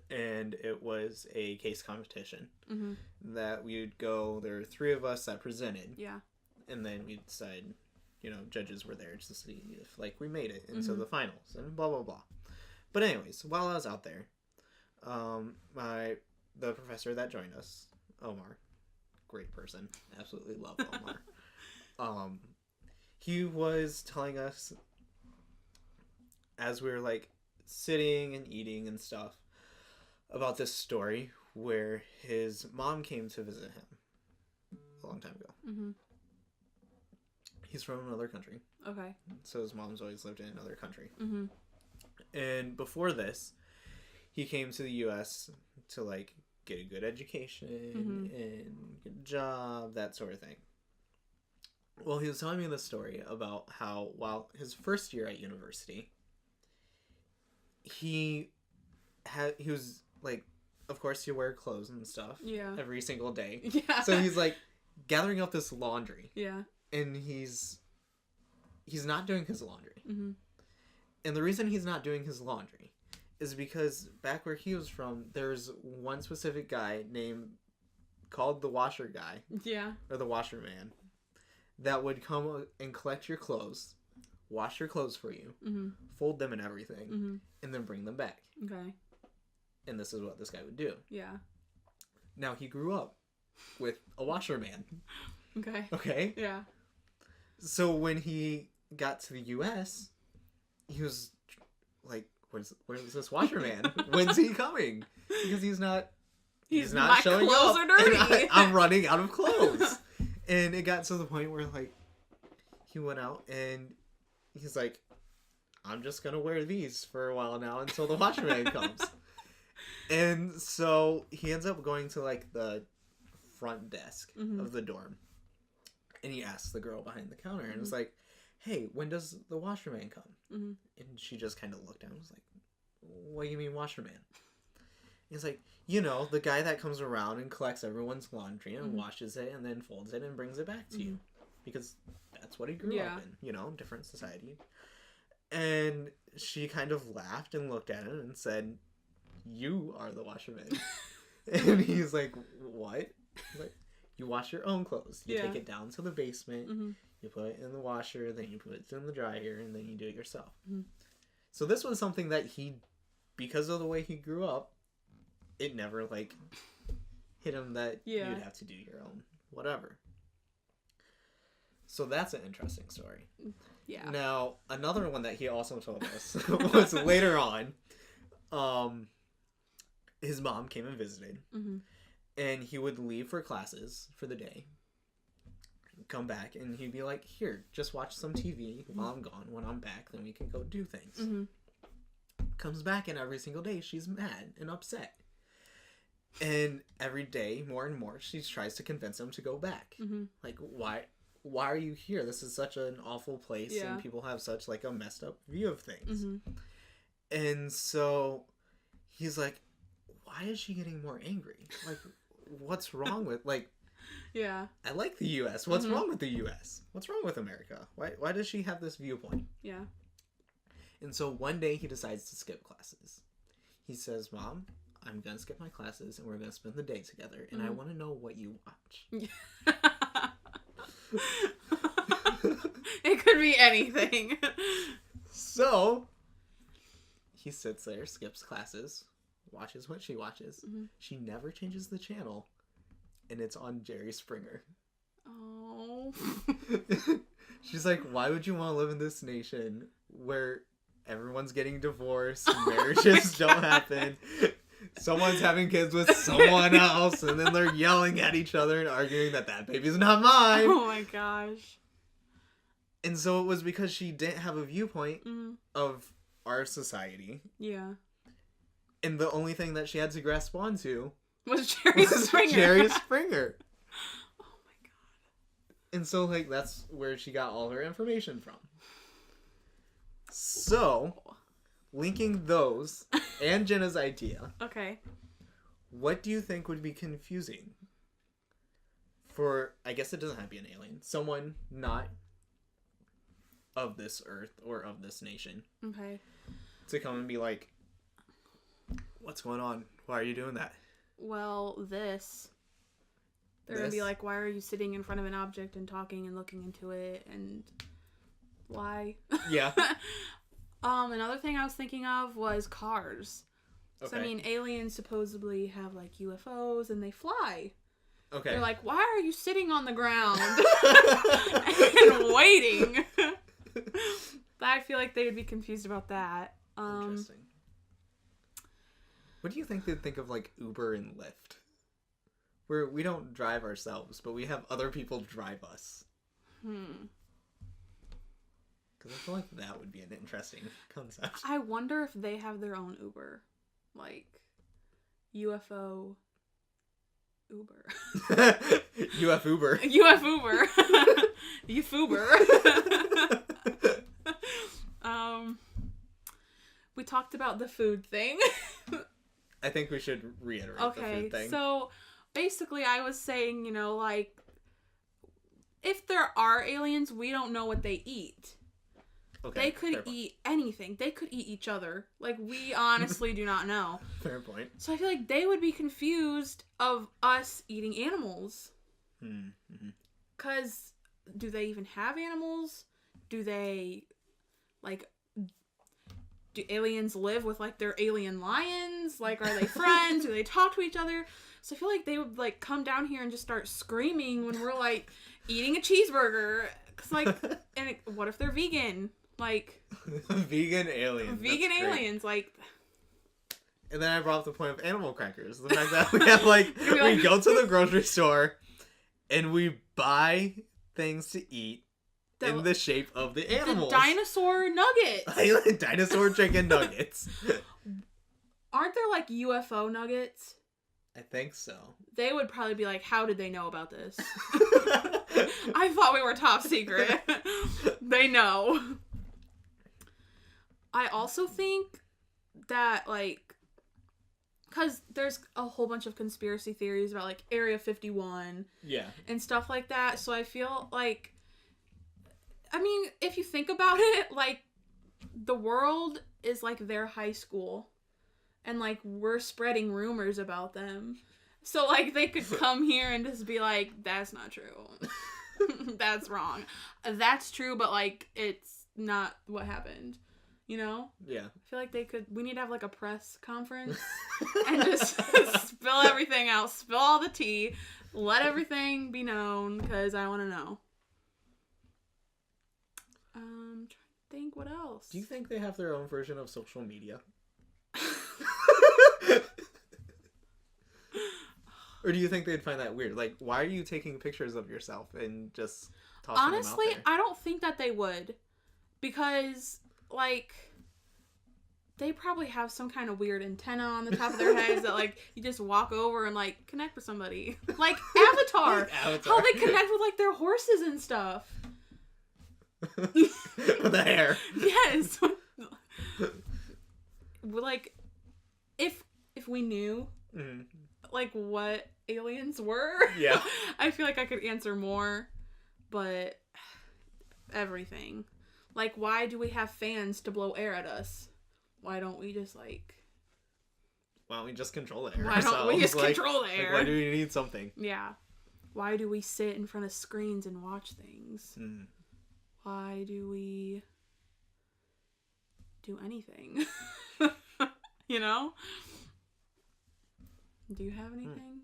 And it was a case competition Mm-hmm. that we would go. There were 3 of us that presented. Yeah. And then we'd decide, judges were there to see if, like, we made it into the finals and blah, blah, blah. But anyways, while I was out there, the professor that joined us, Omar, great person, absolutely love Omar. He was telling us as we were like sitting and eating and stuff about this story where his mom came to visit him a long time ago. Mm-hmm. He's from another country, Okay. so his mom's always lived in another country. Mm-hmm. And before this, he came to the U.S. to, like, get a good education and get a job, that sort of thing. Well, he was telling me this story about how, while his first year at university, he was, like, of course you wear clothes and stuff every single day. Yeah. So he's, like, gathering up this laundry. Yeah. And he's not doing his laundry. Mm-hmm. And the reason he's not doing his laundry is because back where he was from, there's one specific guy called the washer guy. Yeah. Or the washer man. That would come and collect your clothes, wash your clothes for you, fold them and everything, and then bring them back. Okay. And this is what this guy would do. Yeah. Now, he grew up with a washerman. Okay. Okay? Yeah. So when he got to the U.S., he was like, where's this washerman? When's he coming? Because he's not my showing clothes up. are dirty. And I'm running out of clothes. And it got to the point where, like, he went out and he's like, I'm just going to wear these for a while now until the washerman comes. And so he ends up going to, like, the front desk of the dorm. And he asks the girl behind the counter and was like, hey, when does the washerman come? And she just kind of looked down and was like, what do you mean washerman? He's like, the guy that comes around and collects everyone's laundry and washes it and then folds it and brings it back to you. Because that's what he grew up in, different society. And she kind of laughed and looked at him and said, you are the washerman. And he's like, what? He's like, you wash your own clothes. You take it down to the basement, you put it in the washer, then you put it in the dryer, and then you do it yourself. So this was something that because of the way he grew up, it never, like, hit him that you'd have to do your own whatever. So that's an interesting story. Yeah. Now, another one that he also told us was later on. His mom came and visited. Mm-hmm. And he would leave for classes for the day. Come back, and he'd be like, here, just watch some TV while I'm gone. When I'm back, then we can go do things. Mm-hmm. Comes back, and every single day, she's mad and upset. And every day, more and more, she tries to convince him to go back. Mm-hmm. Like, why are you here? This is such an awful place, and people have such, like, a messed up view of things. Mm-hmm. And so, he's like, why is she getting more angry? Like, what's wrong with, like... Yeah. I like the U.S. What's wrong with the U.S.? What's wrong with America? Why does she have this viewpoint? Yeah. And so one day he decides to skip classes. He says, Mom, I'm going to skip my classes and we're going to spend the day together. And I want to know what you watch. It could be anything. So he sits there, skips classes, watches what she watches. Mm-hmm. She never changes the channel. And it's on Jerry Springer. Oh. She's like, why would you want to live in this nation where everyone's getting divorced, marriages don't happen, someone's having kids with someone else, and then they're yelling at each other and arguing that baby's not mine. Oh my gosh. And so it was because she didn't have a viewpoint of our society. Yeah. And the only thing that she had to grasp onto was Jerry Springer. Jerry Springer. Oh my god. And so, like, that's where she got all her information from. So, linking those and Jenna's idea. Okay. What do you think would be confusing for, I guess it doesn't have to be an alien, someone not of this earth or of this nation. Okay. To come and be like, what's going on? Why are you doing that? Well, they're gonna be like, why are you sitting in front of an object and talking and looking into it, and why? Yeah. Another thing I was thinking of was cars. Okay. So, I mean, aliens supposedly have, like, UFOs and they fly. Okay. They're like, why are you sitting on the ground and waiting? I feel like they would be confused about that. Interesting. What do you think they'd think of, like, Uber and Lyft? Where we don't drive ourselves, but we have other people drive us. Because I feel like that would be an interesting concept. I wonder if they have their own Uber. Like, UFO Uber. UF Uber. UF Uber. UF Uber. We talked about the food thing. I think we should reiterate the food thing. So basically I was saying, you know, like, if there are aliens, we don't know what they eat. Okay, they could eat anything. They could eat each other. Like, we honestly do not know. Fair point. So I feel like they would be confused of us eating animals. Mm-hmm. 'Cause do they even have animals? Do they, like, do aliens live with, like, their alien lions? Like, are they friends? Do they talk to each other? So I feel like they would, like, come down here and just start screaming when we're, like, eating a cheeseburger. 'Cause, like, what if they're vegan? Like... Vegan aliens. Vegan aliens, like... And then I brought up the point of animal crackers. The fact that we have, like, we go to the grocery store and we buy things to eat in the shape of the animals. The dinosaur nuggets. Dinosaur chicken nuggets. Aren't there, like, UFO nuggets? I think so. They would probably be like, how did they know about this? I thought we were top secret. They know. I also think that, like, because there's a whole bunch of conspiracy theories about, like, Area 51. Yeah. And stuff like that. So I feel like, I mean, if you think about it, like, the world is, like, their high school. And, like, we're spreading rumors about them. So, like, they could come here and just be like, that's not true. That's wrong. That's true, but, like, it's not what happened. You know? Yeah. I feel like we need to have, like, a press conference and just spill everything out. Spill all the tea. Let everything be known, because I want to know. Trying to think what else. Do you think they have their own version of social media? Or do you think they'd find that weird? Like, why are you taking pictures of yourself and just tossing Honestly, them out there? I don't think that they would. Because, like, they probably have some kind of weird antenna on the top of their heads that, like, you just walk over and, like, connect with somebody. Like Avatar. Like Avatar. How they connect with, like, their horses and stuff. The hair. Yes. Like, if we knew, like, what aliens were, Yeah. I feel like I could answer more. But everything. Like, why do we have fans to blow air at us? Why don't we just, like... Why don't we just control the air Why ourselves? don't we just Like, control the air? Like, why do we need something? Yeah. Why do we sit in front of screens and watch things? Why do we do anything? You know? Do you have anything?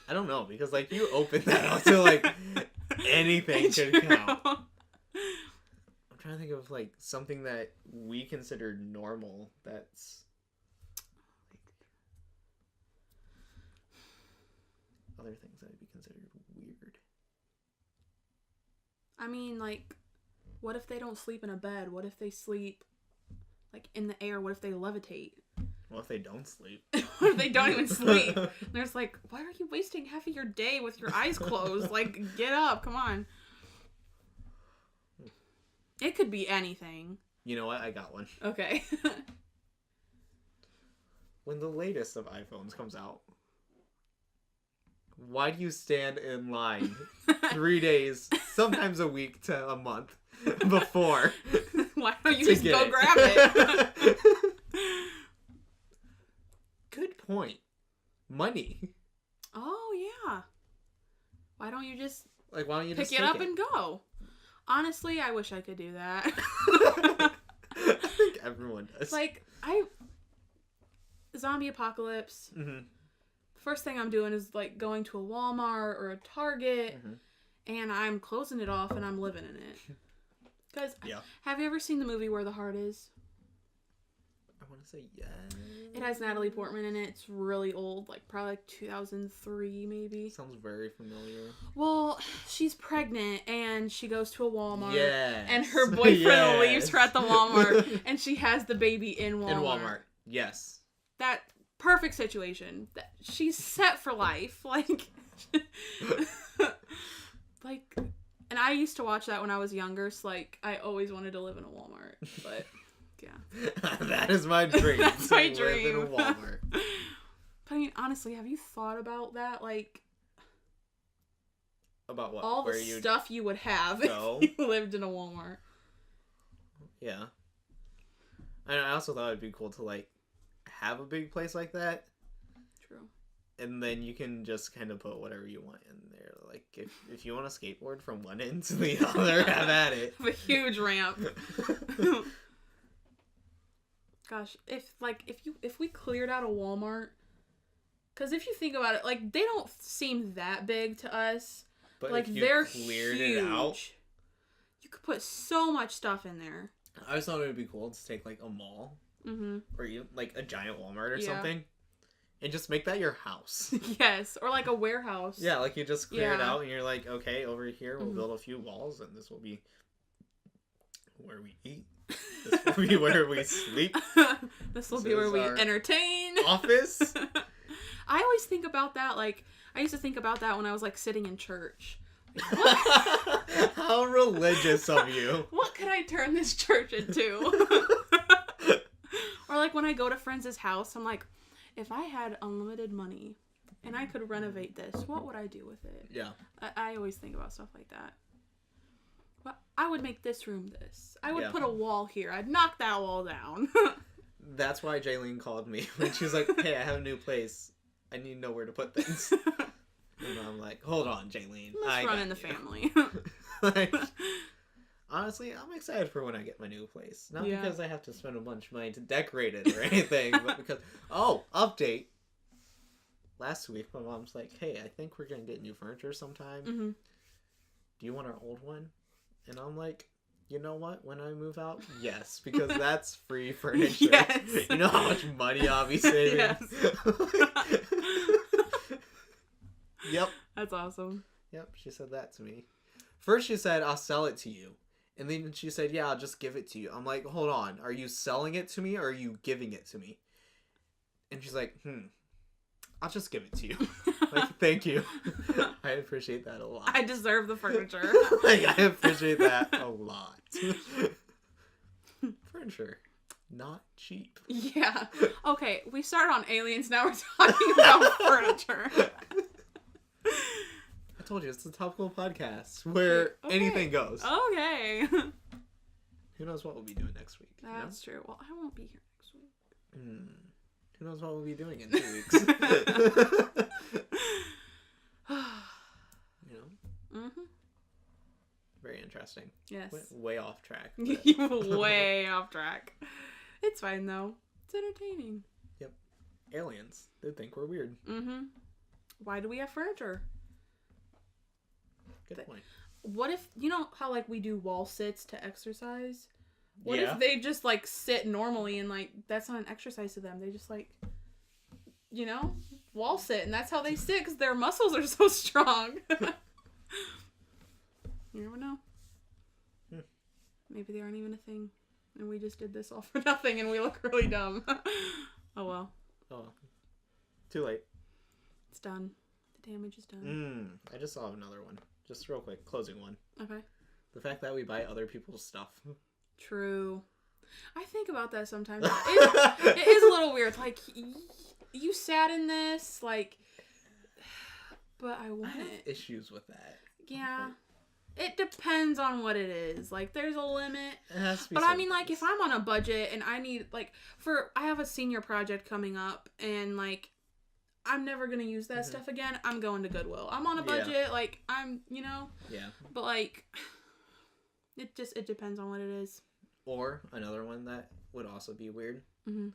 I don't know, because, like, you open that up to, like, anything could count. I'm trying to think of, like, something that we consider normal that's, like, other things that would be considered weird. I mean, like, what if they don't sleep in a bed? What if they sleep, like, in the air? What if they levitate? What if they don't sleep? What if they don't even sleep? And there's like, why are you wasting half of your day with your eyes closed? Like, get up, come on. It could be anything. You know what? I got one. Okay. When the latest of iPhones comes out, why do you stand in line 3 days, sometimes a week to a month before? Why don't you just go grab it? Good point. Money. Oh, yeah. Why don't you just Like, why don't you pick just it up and go? Honestly, I wish I could do that. I think everyone does. Like, zombie apocalypse. Mm-hmm. First thing I'm doing is, like, going to a Walmart or a Target, and I'm closing it off and I'm living in it. Because, have you ever seen the movie Where the Heart Is? I want to say yes. It has Natalie Portman in it. It's really old, like, probably like 2003, maybe. Sounds very familiar. Well, she's pregnant, and she goes to a Walmart. Yes. And her boyfriend leaves her at the Walmart, and she has the baby in Walmart. In Walmart, yes. That perfect situation. She's set for life. Like, like, and I used to watch that when I was younger, so, like, I always wanted to live in a Walmart, but... Yeah. That is my dream. That's my live dream. in a Walmart. But I mean, honestly, have you thought about that? Like, about what? all the stuff you would have if you lived in a Walmart. Yeah. And I also thought it'd be cool to, like, have a big place like that. True. And then you can just kind of put whatever you want in there. Like, if you want to skateboard from one end to the other, have at it. Have a huge ramp. Gosh, if we cleared out a Walmart, because if you think about it, like, they don't seem that big to us. But like, if you they're cleared huge. it out, you could put so much stuff in there. I just thought it would be cool to take, like, a mall, or even, like, a giant Walmart or something, and just make that your house. Yes, or like a warehouse. Yeah, like, you just clear it out, and you're like, okay, over here we'll build a few walls, and this will be where we eat. This will be where we sleep. This will be where we entertain. Office. I always think about that, like, I used to think about that when I was, like, sitting in church. Like, how religious of you. What could I turn this church into? Or, like, when I go to friends' house, I'm like, if I had unlimited money and I could renovate this, what would I do with it? Yeah. I always think about stuff like that. Well, I would make this room this. I would put a wall here. I'd knock that wall down. That's why Jaylene called me when she was like, hey, I have a new place. I need to know where to put things. And I'm like, hold on, Jaylene. Let's run in the family. Like, honestly, I'm excited for when I get my new place. Not because I have to spend a bunch of money to decorate it or anything, but because, update. Last week, my mom's like, hey, I think we're going to get new furniture sometime. Do do you want our old one? And I'm like, you know what? When I move out, yes, because that's free furniture. Yes. You know how much money I'll be saving? Yes. Yep. That's awesome. Yep, she said that to me. First she said, I'll sell it to you. And then she said, yeah, I'll just give it to you. I'm like, hold on. Are you selling it to me or are you giving it to me? And she's like, I'll just give it to you. Like, thank you. I appreciate that a lot. I deserve the furniture. Like, I appreciate that a lot. Furniture. Not cheap. Yeah. Okay, we started on aliens, now we're talking about furniture. I told you, it's a topical podcast where anything goes. Okay. Who knows what we'll be doing next week? That's true. Well, I won't be here next week. Who knows what we'll be doing in 2 weeks? You know? Mm-hmm. Very interesting. Yes. Went way off track. Way off track. It's fine, though. It's entertaining. Yep. Aliens. They think we're weird. Mm-hmm. Why do we have furniture? Good point. What if, you know how, like, we do wall sits to exercise? What Yeah. if they just, like, sit normally and, like, that's not an exercise to them? They just, like, you know, wall sit, and that's how they sit because their muscles are so strong. You never know. Maybe they aren't even a thing, and we just did this all for nothing, and we look really dumb. Oh, well. Oh. Too late. It's done. The damage is done. I just saw another one. Just real quick. Closing one. Okay. The fact that we buy other people's stuff. True. I think about that sometimes. It is a little weird. Like, you sat in this, like, but I want I have it. issues with that. Yeah. It depends on what it is. Like, there's a limit. It has to be. But I mean, like, if I'm on a budget and I need, like, I have a senior project coming up and, like, I'm never going to use that stuff again. I'm going to Goodwill. I'm on a budget. Like, I'm, you know. Yeah. But, like, it depends on what it is. Or another one that would also be weird. Mm-hmm.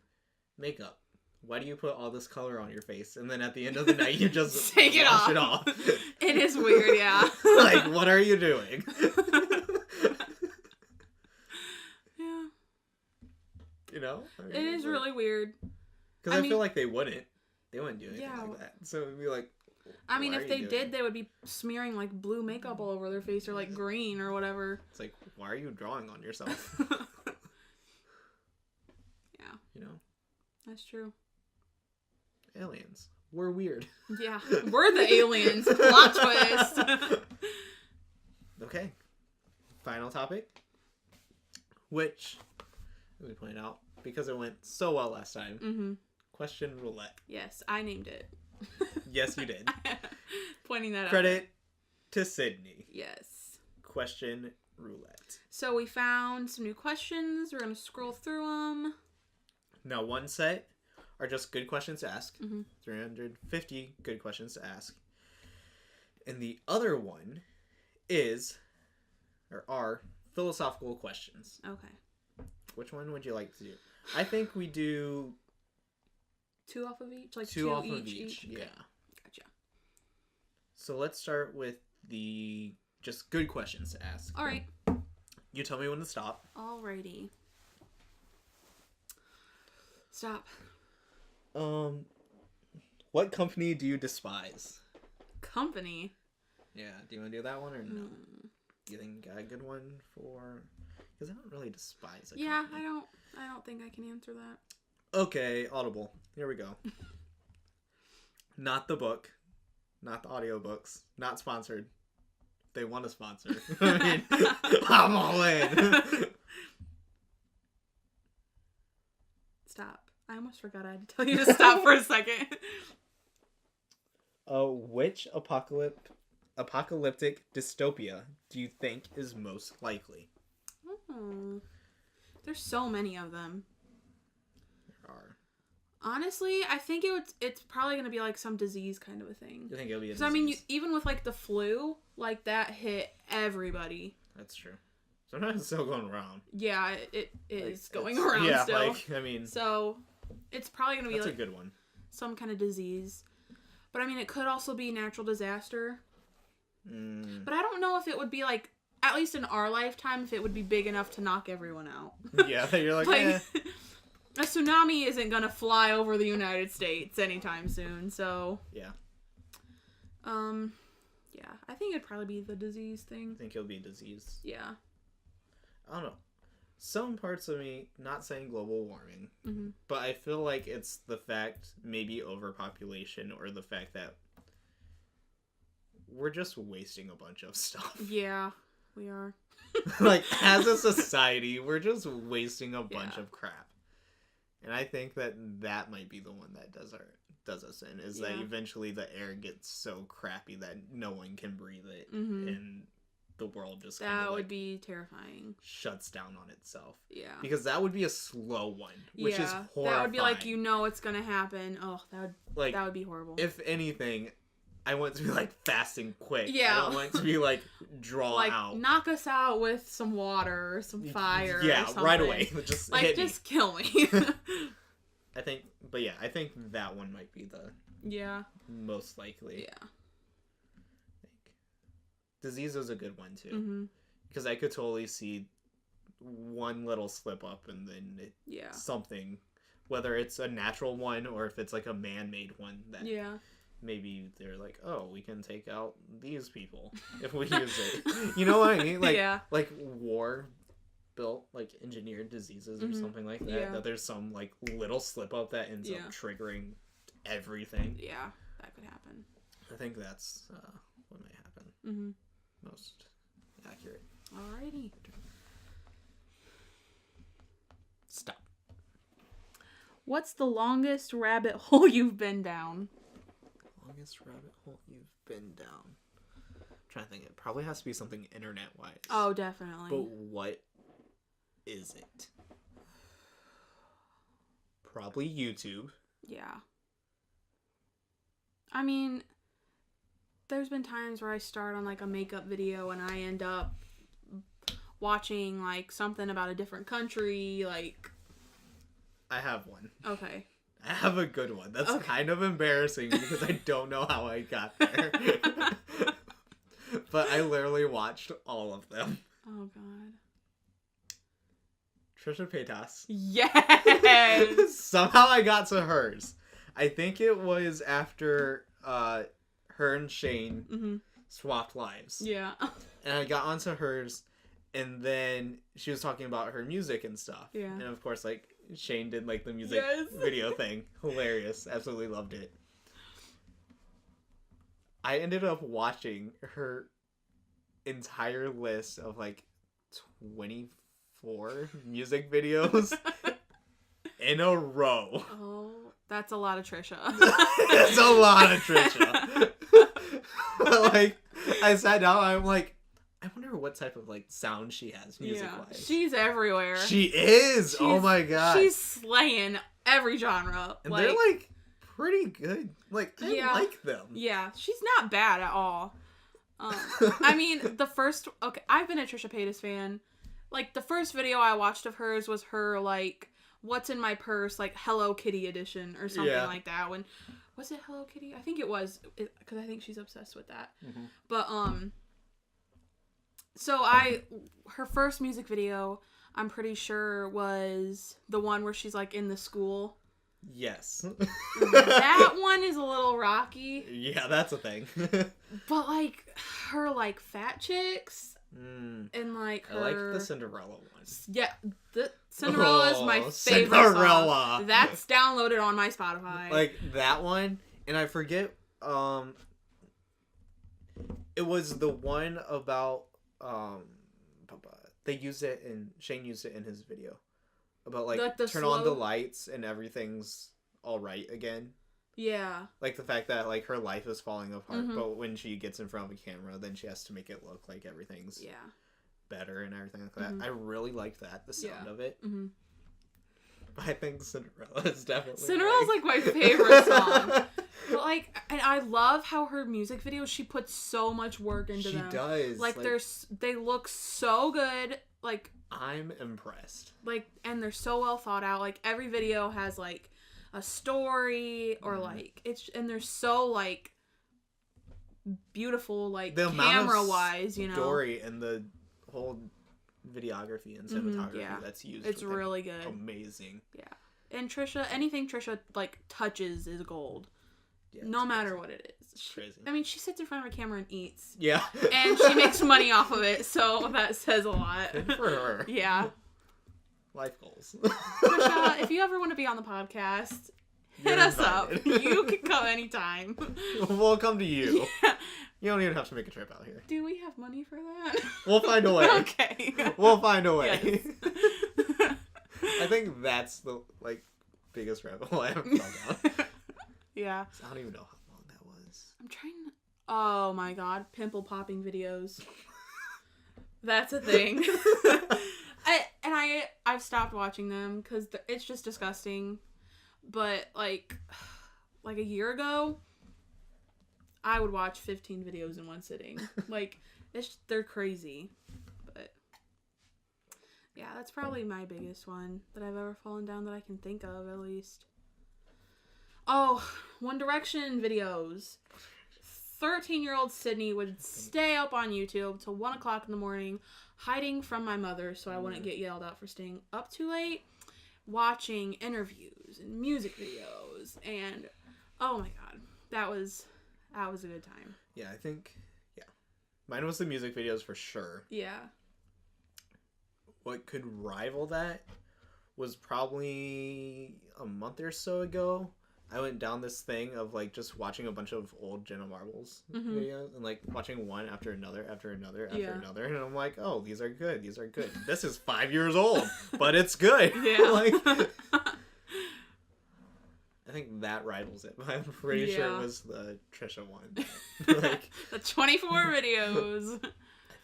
Makeup. Why do you put all this color on your face and then at the end of the night you just take it wash off? It off? It is weird, yeah. Like, what are you doing? Yeah. You know? I mean, It is really weird. Because I mean, feel like they wouldn't. They wouldn't do anything Yeah. like that. So it would be like, I mean, what if are they you did, doing? they would be smearing, like, blue makeup all over their face or, like, green or whatever. It's like, why are you drawing on yourself? Yeah. You know? That's true. Aliens. We're weird. Yeah. We're the aliens. Plot twist. Okay. Final topic. Which, as we pointed out, because it went so well last time, Mm-hmm. question roulette. Yes, I named it. Yes, you did. Pointing that out. Credit to Sydney. Yes. Question roulette. So we found some new questions. We're going to scroll through them. Now, one set are just good questions to ask. Mm-hmm. 350 good questions to ask. And the other one are philosophical questions. Okay. Which one would you like to do? I think we do 2 off of each? Like two off of each. Okay. Yeah. Gotcha. So let's start with the just good questions to ask. All right. You tell me when to stop. Alrighty. Stop. What company do you despise? Company. Yeah, do you want to do that one or no? Do you think you got a good one for? Because I don't really despise a Yeah, company. I don't think I can answer that. Okay, Audible. Here we go. Not the book, not the audiobooks, not sponsored. They want to sponsor. I mean, I'm all in. Stop. I almost forgot I had to tell you to stop for a second. Which apocalyptic dystopia do you think is most likely? Oh, there's so many of them. There are. Honestly, I think it's probably going to be like some disease kind of a thing. You think it'll be a Because, disease? I mean, even with like the flu, like that hit everybody. That's true. Sometimes it's still going around. Yeah, it is Like, going it's- around yeah, still. like, I mean, So, it's probably going to be that's like a good one. some kind of disease. But I mean, it could also be natural disaster. But I don't know if it would be like, at least in our lifetime, if it would be big enough to knock everyone out. Yeah, you're like, eh. A tsunami isn't gonna fly over the United States anytime soon, so... Yeah. Yeah, I think it'd probably be the disease thing. I think it'll be disease. Yeah. I don't know. Some parts of me, not saying global warming, but I feel like it's the fact, maybe overpopulation, or the fact that we're just wasting a bunch of stuff. Yeah, we are. Like, as a society, we're just wasting a bunch of crap. And I think that that might be the one that does us in, is that eventually the air gets so crappy that no one can breathe it, and the world just that would be terrifying. Shuts down on itself. Yeah. Because that would be a slow one, which is horrifying. That would be like, you know it's gonna happen. Oh, that would be horrible. If anything, I want it to be like fast and quick. Yeah. I don't want it to be like drawn out. Like, knock us out with some water or some fire. Yeah, or something. right away. Just like, hit just me. kill me. I think that one might be the most likely. Yeah. Disease is a good one too, because I could totally see one little slip up and then something, whether it's a natural one or if it's like a man-made one that maybe they're like, oh, we can take out these people if we use it. You know what I mean? Like like war built like engineered diseases or something like that. Yeah. That there's some like little slip up that ends up triggering everything. Yeah, that could happen. I think that's what may happen. Most accurate. Alrighty. Stop. What's the longest rabbit hole you've been down? Longest rabbit hole you've been down. I'm trying to think. It probably has to be something internet-wise. Oh, definitely. But what is it? Probably YouTube. Yeah. I mean, there's been times where I start on like a makeup video and I end up watching like something about a different country, like... I have one. Okay. I have a good one. That's kind of embarrassing because I don't know how I got there. But I literally watched all of them. Oh, God. Trisha Paytas. Yes! Somehow I got to hers. I think it was after her and Shane swapped lives. Yeah. And I got onto hers, and then she was talking about her music and stuff. Yeah. And of course, like, Shane did like the music video thing. Hilarious. Absolutely loved it. I ended up watching her entire list of like 24 music videos in a row. Oh, that's a lot of Trisha. That's a lot of Trisha. But like, I sat down and I'm like, I wonder what type of like sound she has music-wise. Yeah. She's everywhere. She is. Oh my god. She's slaying every genre. And they're like pretty good. Like I like them. Yeah, she's not bad at all. I mean, I've been a Trisha Paytas fan. Like the first video I watched of hers was her like What's in My Purse, like Hello Kitty edition or something like that. When was it Hello Kitty? I think it was, because I think she's obsessed with that. But so her first music video, I'm pretty sure, was the one where she's like in the school. Yes. That one is a little rocky. Yeah, that's a thing. But like her like Fat Chicks and like her... I like the Cinderella one. Yeah, the Cinderella is my favorite Cinderella. song. That's downloaded on my Spotify. Like that one, and I forget it was the one about they used it in Shane used it in his video about like turn on the lights and everything's all right again. Yeah. Like the fact that like her life is falling apart, but when she gets in front of a camera, then she has to make it look like everything's better and everything like that. I really like that, the sound of it. But I think Cinderella is definitely Cinderella's like my favorite song. But like, and I love how her music videos, she puts so much work into them. She does. Like they look so good. Like I'm impressed. Like, and they're so well thought out. Like every video has like a story or like and they're so like beautiful, like, the camera-wise, you know. story and the whole videography and cinematography that's used. It's really good. Amazing. Yeah. And Trisha, anything Trisha, like, touches is gold. Yeah, no matter what it is. Crazy. I mean, she sits in front of a camera and eats. Yeah. And she makes money off of it, so that says a lot. Good for her. Yeah. Life goals. Trisha, if you ever want to be on the podcast, hit us up. You can come anytime. We'll come to you. Yeah. You don't even have to make a trip out here. Do we have money for that? We'll find a way. Okay. We'll find a way. Yes. I think that's the, like, biggest rabbit hole I haven't fell down. Yeah. I don't even know how long that was. I'm trying to... Oh my god. Pimple popping videos. That's a thing. I've stopped watching them because it's just disgusting. But, like a year ago, I would watch 15 videos in one sitting. Like, they're crazy. But, yeah, that's probably my biggest one that I've ever fallen down that I can think of, at least. Oh, One Direction videos. 13-year-old Sydney would stay up on YouTube till 1 o'clock in the morning, hiding from my mother so I wouldn't get yelled at for staying up too late, watching interviews and music videos, and oh my god, that was a good time. Yeah, I think, mine was the music videos for sure. Yeah. What could rival that was probably a month or so ago. I went down this thing of, like, just watching a bunch of old Jenna Marbles videos and, like, watching one after another, and I'm like, oh, these are good. This is 5 years old, but it's good. Yeah. Like, I think that rivals it, but I'm pretty sure it was the Trisha one. Like, the 24 videos. I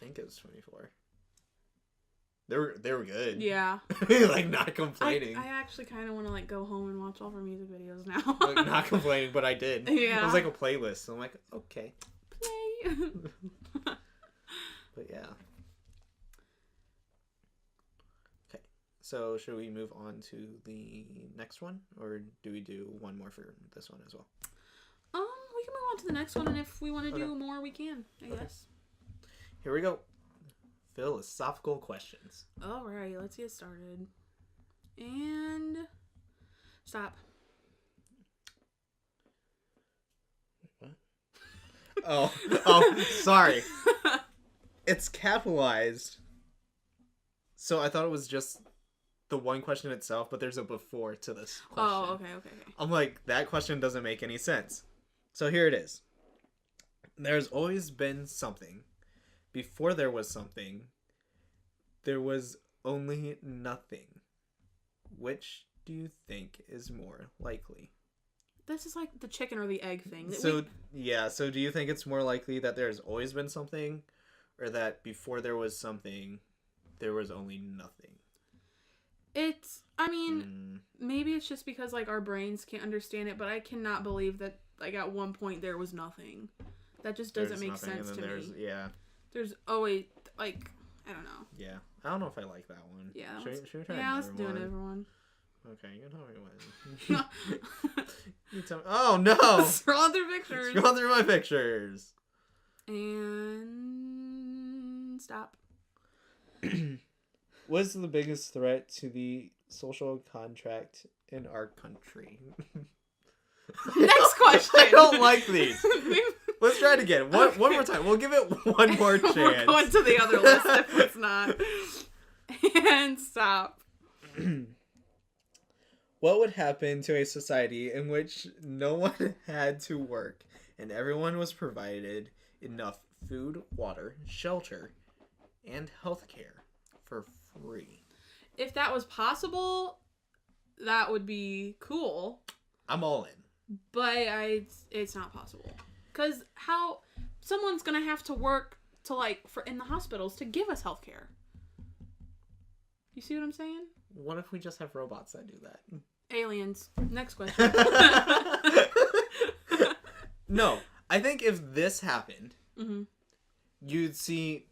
think it was 24. They were good. Yeah. Like, not complaining. I actually kind of want to, like, go home and watch all of her music videos now. Like, not complaining, but I did. Yeah. It was like a playlist. So I'm like, okay. Play. But yeah. Okay. So should we move on to the next one? Or do we do one more for this one as well? We can move on to the next one, and if we want to do more, we can, I guess. Here we go. Philosophical questions. All right, let's get started. And stop. What? Oh, sorry. It's capitalized. So I thought it was just the one question itself, but there's a before to this question. Oh, okay. I'm like, that question doesn't make any sense. So here it is. There's always been something. Before there was something, there was only nothing. Which do you think is more likely? This is like the chicken or the egg thing. So do you think it's more likely that there's always been something, or that before there was something, there was only nothing? Maybe it's just because, like, our brains can't understand it, but I cannot believe that, like, at one point there was nothing. That just doesn't make sense to me. Yeah. There's always, like, I don't know. Yeah. I don't know if I like that one. Yeah. Should we try let's do another one. Okay, you can tell me when. You tell me. Oh, no! Scroll through pictures. Scroll through my pictures. And stop. What's the biggest threat to the social contract in our country? Next question. I don't like these. Let's try it again. One more time. We'll give it one more chance. We're going to the other list if it's not. And stop. What would happen to a society in which no one had to work and everyone was provided enough food, water, shelter, and healthcare for free? If that was possible, that would be cool. I'm all in. But it's not possible. Because how someone's going to have to work to, like, in the hospitals to give us healthcare. You see what I'm saying? What if we just have robots that do that? Aliens. Next question. No, I think if this happened, you'd see,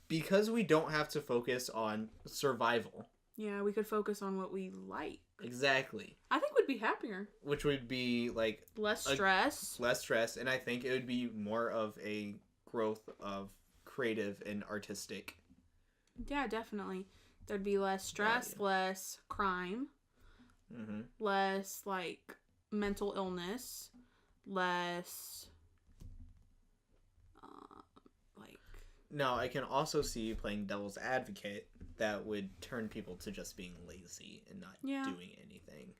because we don't have to focus on survival. Yeah, we could focus on what we like. Exactly. I think we'd would be happier. Which would be like Less stress. Less stress, and I think it would be more of a growth of creative and artistic. Yeah, definitely. There'd be less stress, less crime, less like mental illness, less like. Now, I can also see playing devil's advocate that would turn people to just being lazy and not doing anything.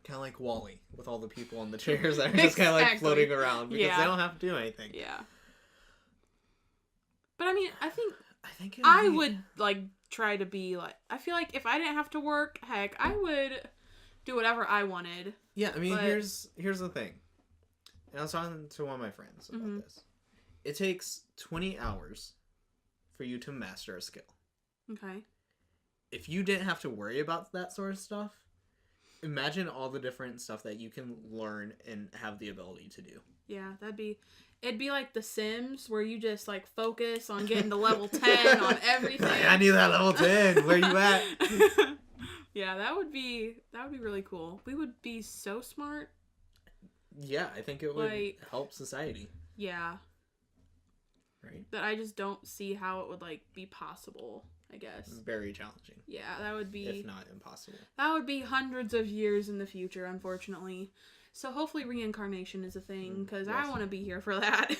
Kind of like WALL-E, with all the people on the chairs that are just kind of like floating around because they don't have to do anything. Yeah. But I mean, I think I would like try to be like. I feel like if I didn't have to work, heck, I would do whatever I wanted. Yeah, I mean, here's the thing. And I was talking to one of my friends about this. It takes 20 hours for you to master a skill. Okay. If you didn't have to worry about that sort of stuff, imagine all the different stuff that you can learn and have the ability to do. Yeah, it'd be like The Sims, where you just like focus on getting to level 10 on everything. I need that level 10. Where you at? Yeah, that would be really cool. We would be so smart. Yeah, I think it would help society. Yeah. Right? But I just don't see how it would like be possible, I guess. Very challenging. Yeah, that would be... if not impossible. That would be hundreds of years in the future, unfortunately. So hopefully reincarnation is a thing, because I want to be here for that.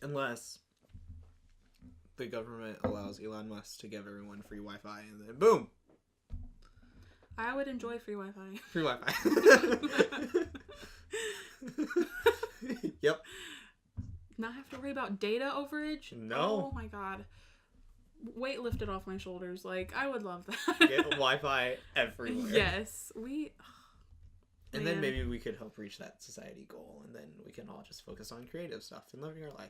Unless the government allows Elon Musk to give everyone free Wi-Fi, and then boom! I would enjoy free Wi-Fi. Free Wi-Fi. Yep. Not have to worry about data overage? No. Oh my god. Weight lifted off my shoulders. Like, I would love that. Get Wi-Fi everywhere. Yes. And then maybe we could help reach that society goal, and then we can all just focus on creative stuff and living our life.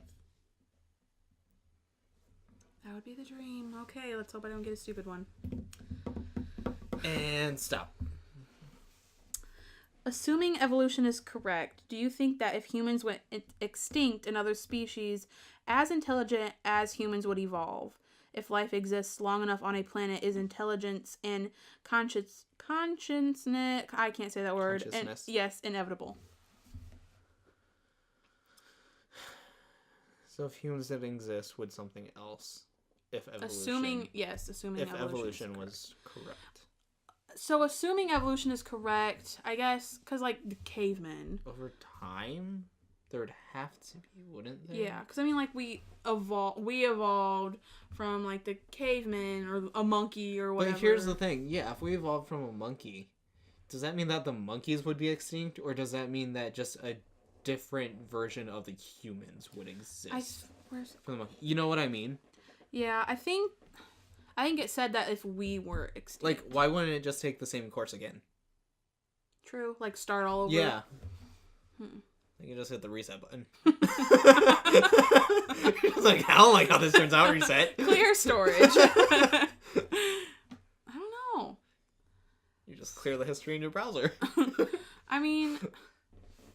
That would be the dream. Okay, let's hope I don't get a stupid one. And stop. Assuming evolution is correct, do you think that if humans went extinct and other species as intelligent as humans would evolve? If life exists long enough on a planet, is intelligence and consciousness, I can't say that word. Yes, inevitable. So if humans didn't exist, would something else? If evolution was correct. So assuming evolution is correct, I guess, because like the cavemen. Over time, there would have to be, wouldn't there? Yeah, because I mean, like we evolved from like the cavemen or a monkey or whatever. But here's the thing, yeah, if we evolved from a monkey, does that mean that the monkeys would be extinct, or does that mean that just a different version of the humans would exist? From the monkey? You know what I mean? Yeah, I think it said that if we were extinct. Like, why wouldn't it just take the same course again? True, like start all over. Yeah. You can just hit the reset button. It's like, I don't like how this turns out. Reset. Clear storage. I don't know. You just clear the history in your browser. I mean,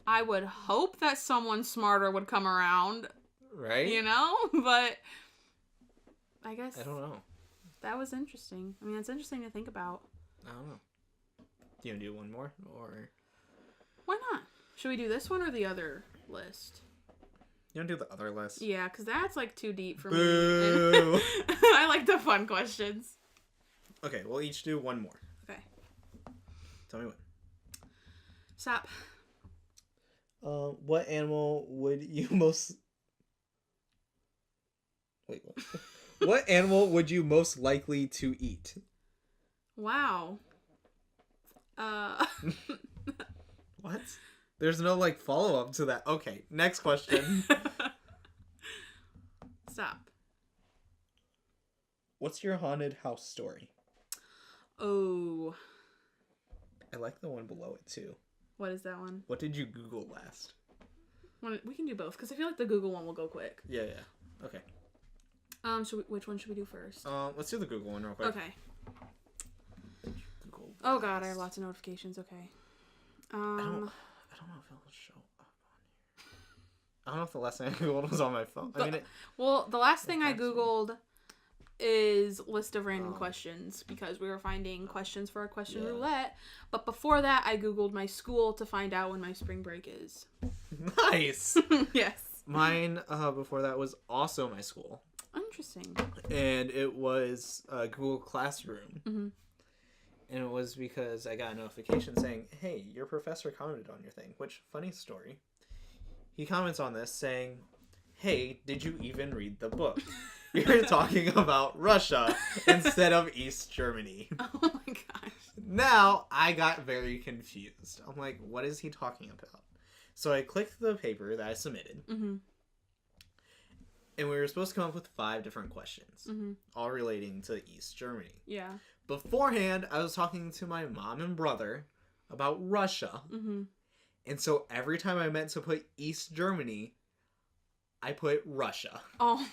I would hope that someone smarter would come around. Right? You know? But I guess... I don't know. That was interesting. I mean, it's interesting to think about. I don't know. Do you want to do one more? Or... Why not? Should we do this one or the other list? You want to do the other list? Yeah, because that's like too deep for Boo. me. I like the fun questions. Okay, we'll each do one more. Okay. Tell me when. Stop. What animal would you most... Wait, what? What animal would you most likely to eat? Wow. What? There's no, like, follow-up to that. Okay, next question. Stop. What's your haunted house story? Oh. I like the one below it, too. What is that one? What did you Google last? We can do both, because I feel like the Google one will go quick. Yeah. Okay. Which one should we do first? Let's do the Google one real quick. Okay. Oh god, I have lots of notifications. Okay. I don't know if it'll show up on here. I don't know if the last thing I Googled was on my phone. The last thing I Googled is list of random questions because we were finding questions for our question roulette. But before that, I Googled my school to find out when my spring break is. Nice. Yes. Mine, before that, was also my school. Interesting. And it was Google Classroom. Mm-hmm. And it was because I got a notification saying, hey, your professor commented on your thing. Which, funny story. He comments on this saying, hey, did you even read the book? You're talking about Russia instead of East Germany. Oh my gosh. Now, I got very confused. I'm like, what is he talking about? So I clicked the paper that I submitted. Mm-hmm. And we were supposed to come up with 5 different questions. Mm-hmm. All relating to East Germany. Yeah. Beforehand, I was talking to my mom and brother about Russia. Mm-hmm. And so every time I meant to put East Germany, I put Russia. Oh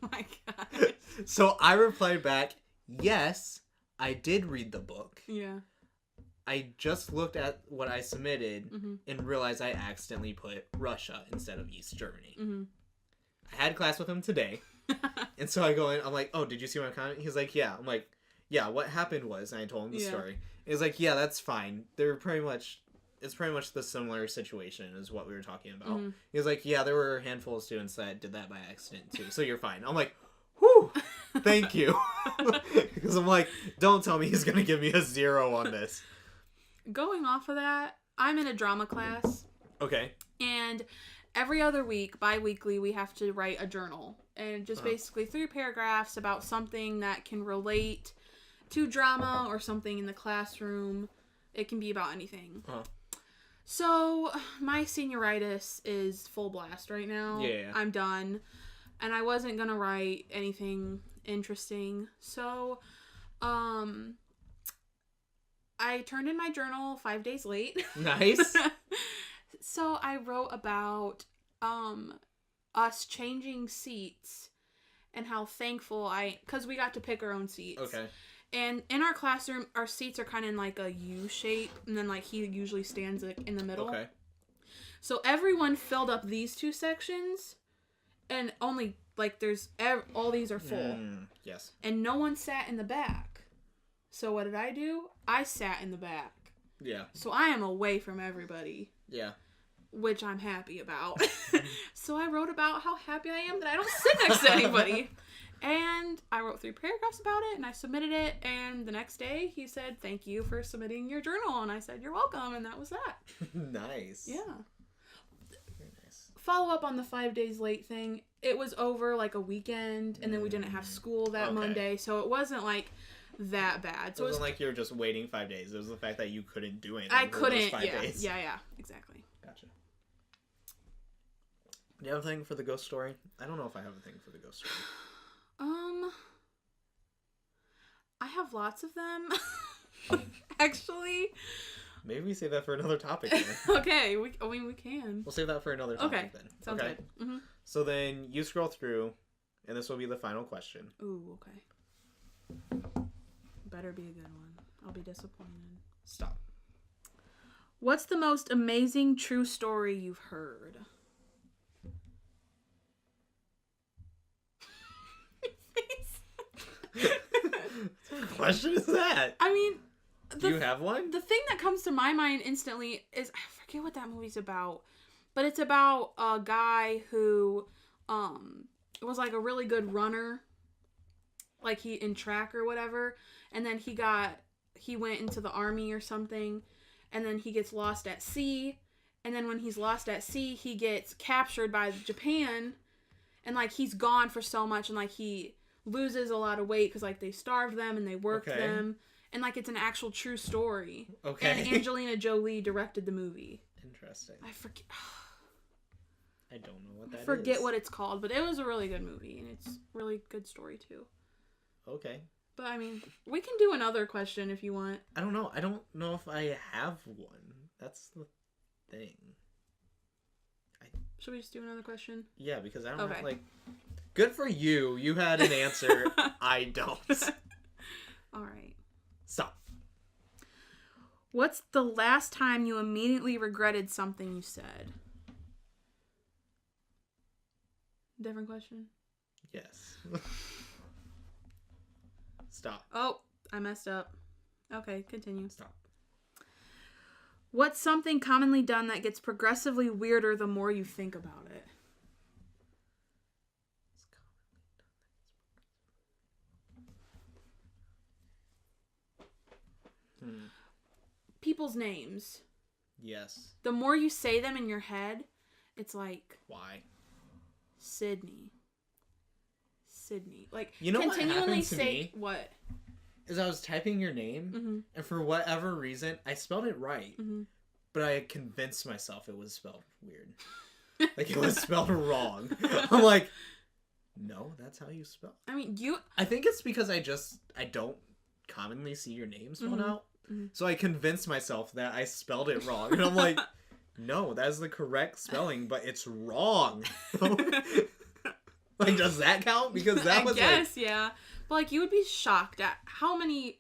my god. So I replied back, yes, I did read the book. Yeah. I just looked at what I submitted Mm-hmm. and realized I accidentally put Russia instead of East Germany. Mm-hmm. I had class with him today. And so I go in, I'm like, oh, did you see my comment? He's like, yeah. I'm like, yeah, what happened was, and I told him the story. He's like, yeah, that's fine. It's pretty much the similar situation as what we were talking about. Mm-hmm. He was like, yeah, there were a handful of students that did that by accident too, so you're fine. I'm like, whew, thank you. Because I'm like, don't tell me he's going to give me a 0 on this. Going off of that, I'm in a drama class. Okay. And every other week, bi-weekly, we have to write a journal. And just basically 3 paragraphs about something that can relate to drama or something in the classroom. It can be about anything. So, my senioritis is full blast right now. Yeah. I'm done. And I wasn't going to write anything interesting. So, I turned in my journal 5 days late. Nice. So, I wrote about us changing seats and how thankful because we got to pick our own seats. Okay. And in our classroom, our seats are kind of in like a U shape, and then like he usually stands like in the middle. Okay. So everyone filled up these 2 sections, and only like all these are full. Yes. And no one sat in the back. So what did I do? I sat in the back. Yeah. So I am away from everybody. Yeah. Which I'm happy about. So I wrote about how happy I am that I don't sit next to anybody. And I wrote 3 paragraphs about it, and I submitted it, and the next day he said, thank you for submitting your journal, and I said, you're welcome, and that was that. Nice. Yeah. Very nice. Follow up on the 5 days late thing. It was over like a weekend, and then we didn't have school that Monday, so it wasn't like that bad. So it wasn't like you were just waiting 5 days. It was the fact that you couldn't do anything. I couldn't, those 5 days. Yeah, exactly. Gotcha. Do you have a thing for the ghost story? I don't know if I have a thing for the ghost story. I have lots of them. Actually. Maybe we save that for another topic then. Okay, we can. We'll save that for another topic then. Sounds good. Mm-hmm. So then you scroll through, and this will be the final question. Ooh, okay. Better be a good one. I'll be disappointed. Stop. What's the most amazing true story you've heard? What question is that? I mean, do you have one? The thing that comes to my mind instantly is, I forget what that movie's about, but it's about a guy who was like a really good runner, like he in track or whatever, and then he went into the army or something, and then he gets lost at sea, and then when he's lost at sea, he gets captured by Japan, and like he's gone for so much, and like he loses a lot of weight because like they starved them and they worked them, and like it's an actual true story. Okay. And Angelina Jolie directed the movie. Interesting. I forget. I don't know what that is. I forget what it's called, but it was a really good movie, and it's a really good story too. Okay. But I mean, we can do another question if you want. I don't know. I don't know if I have one. That's the thing. Should we just do another question? Yeah, because I don't have, like... Good for you. You had an answer. I don't. All right. Stop. What's the last time you immediately regretted something you said? Different question? Yes. Stop. Oh, I messed up. Okay, continue. Stop. What's something commonly done that gets progressively weirder the more you think about it? People's names. Yes. The more you say them in your head, it's like Why? Sydney. Like, you know continually what happened to say me? what? Is I was typing your name, and for whatever reason, I spelled it right, but I convinced myself it was spelled weird. Like, it was spelled wrong. I'm like, no, that's how you spell. I mean, I think it's because I don't commonly see your name spelled out. So I convinced myself that I spelled it wrong. And I'm like, no, that's the correct spelling, but it's wrong. Like, does that count? Because that was yeah. But, like, you would be shocked at how many,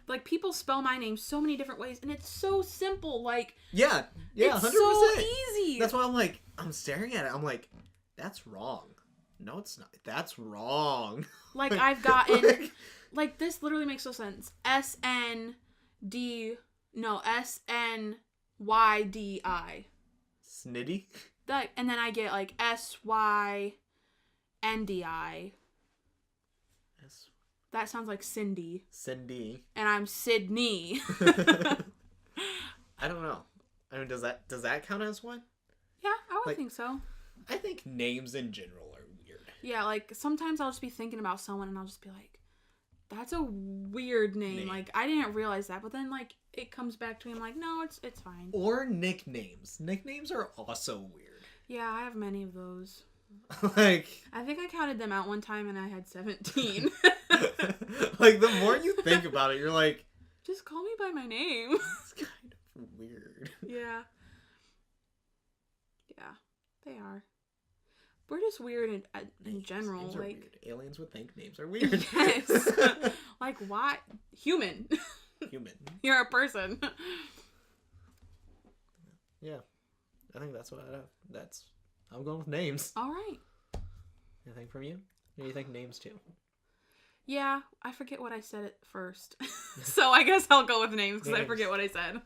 like, people spell my name so many different ways, and it's so simple. Like, yeah, it's 100%. so easy. That's why I'm like, I'm staring at it. I'm like, that's wrong. No, it's not. That's wrong. Like, I've gotten, like, this literally makes no sense. SNYDI. Snitty? That, and then I get, like, SYNDI. That sounds like Cindy. Cindy. And I'm Sydney. I don't know. I mean, does that count as one? Yeah, I would Like, think so. I think names in general are weird. Yeah, like, sometimes I'll just be thinking about someone and I'll just be like, that's a weird name. Like, I didn't realize that. But then, like, it comes back to me. I'm like, no, it's fine. Or nicknames. Nicknames are also weird. Yeah, I have many of those. Like, I think I counted them out one time and I had 17. like, the more you think about it, you're like, just call me by my name. it's kind of weird. Yeah. Yeah, they are. We're just weird in general. Names are like, weird. Aliens would think names are weird. Yes. Like, why? Human. Human. You're a person. Yeah. I think that's what I'm going with names. All right. Anything from you? Or do you think names too? Yeah, I forget what I said at first. So I guess I'll go with names because I forget what I said.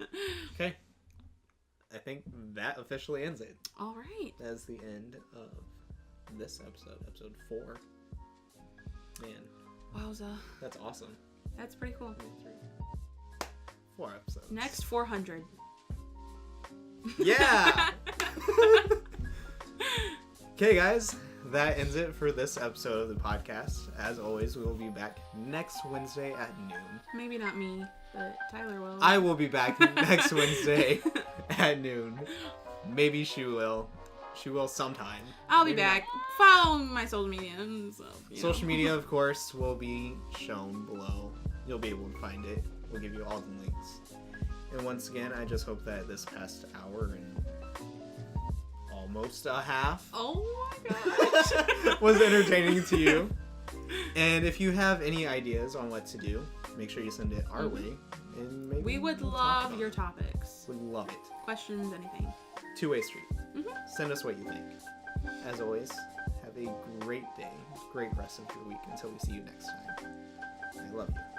Okay. I think that officially ends it. All right. That's the end of this episode 4. Man. Wowza. That's awesome. That's pretty cool. 3, 4 episodes. Next 400. Yeah! Okay, guys. That ends it for this episode of the podcast. As always, we will be back next Wednesday at noon. Maybe not me, but Tyler will. I will be back next Wednesday at noon. Maybe she will. She will sometime. I'll be Maybe back. not. Follow my social media and stuff. Social media, of course, will be shown below. You'll be able to find it. We'll give you all the links. And once again, I just hope that this past hour and almost a half Oh my gosh. was entertaining to you. And if you have any ideas on what to do, make sure you send it our way. And maybe We would we'll talk love about your it. topics. Would love it. Questions, anything. Two-way street. Send us what you think. As always, have a great day, great rest of your week until we see you next time. I love you.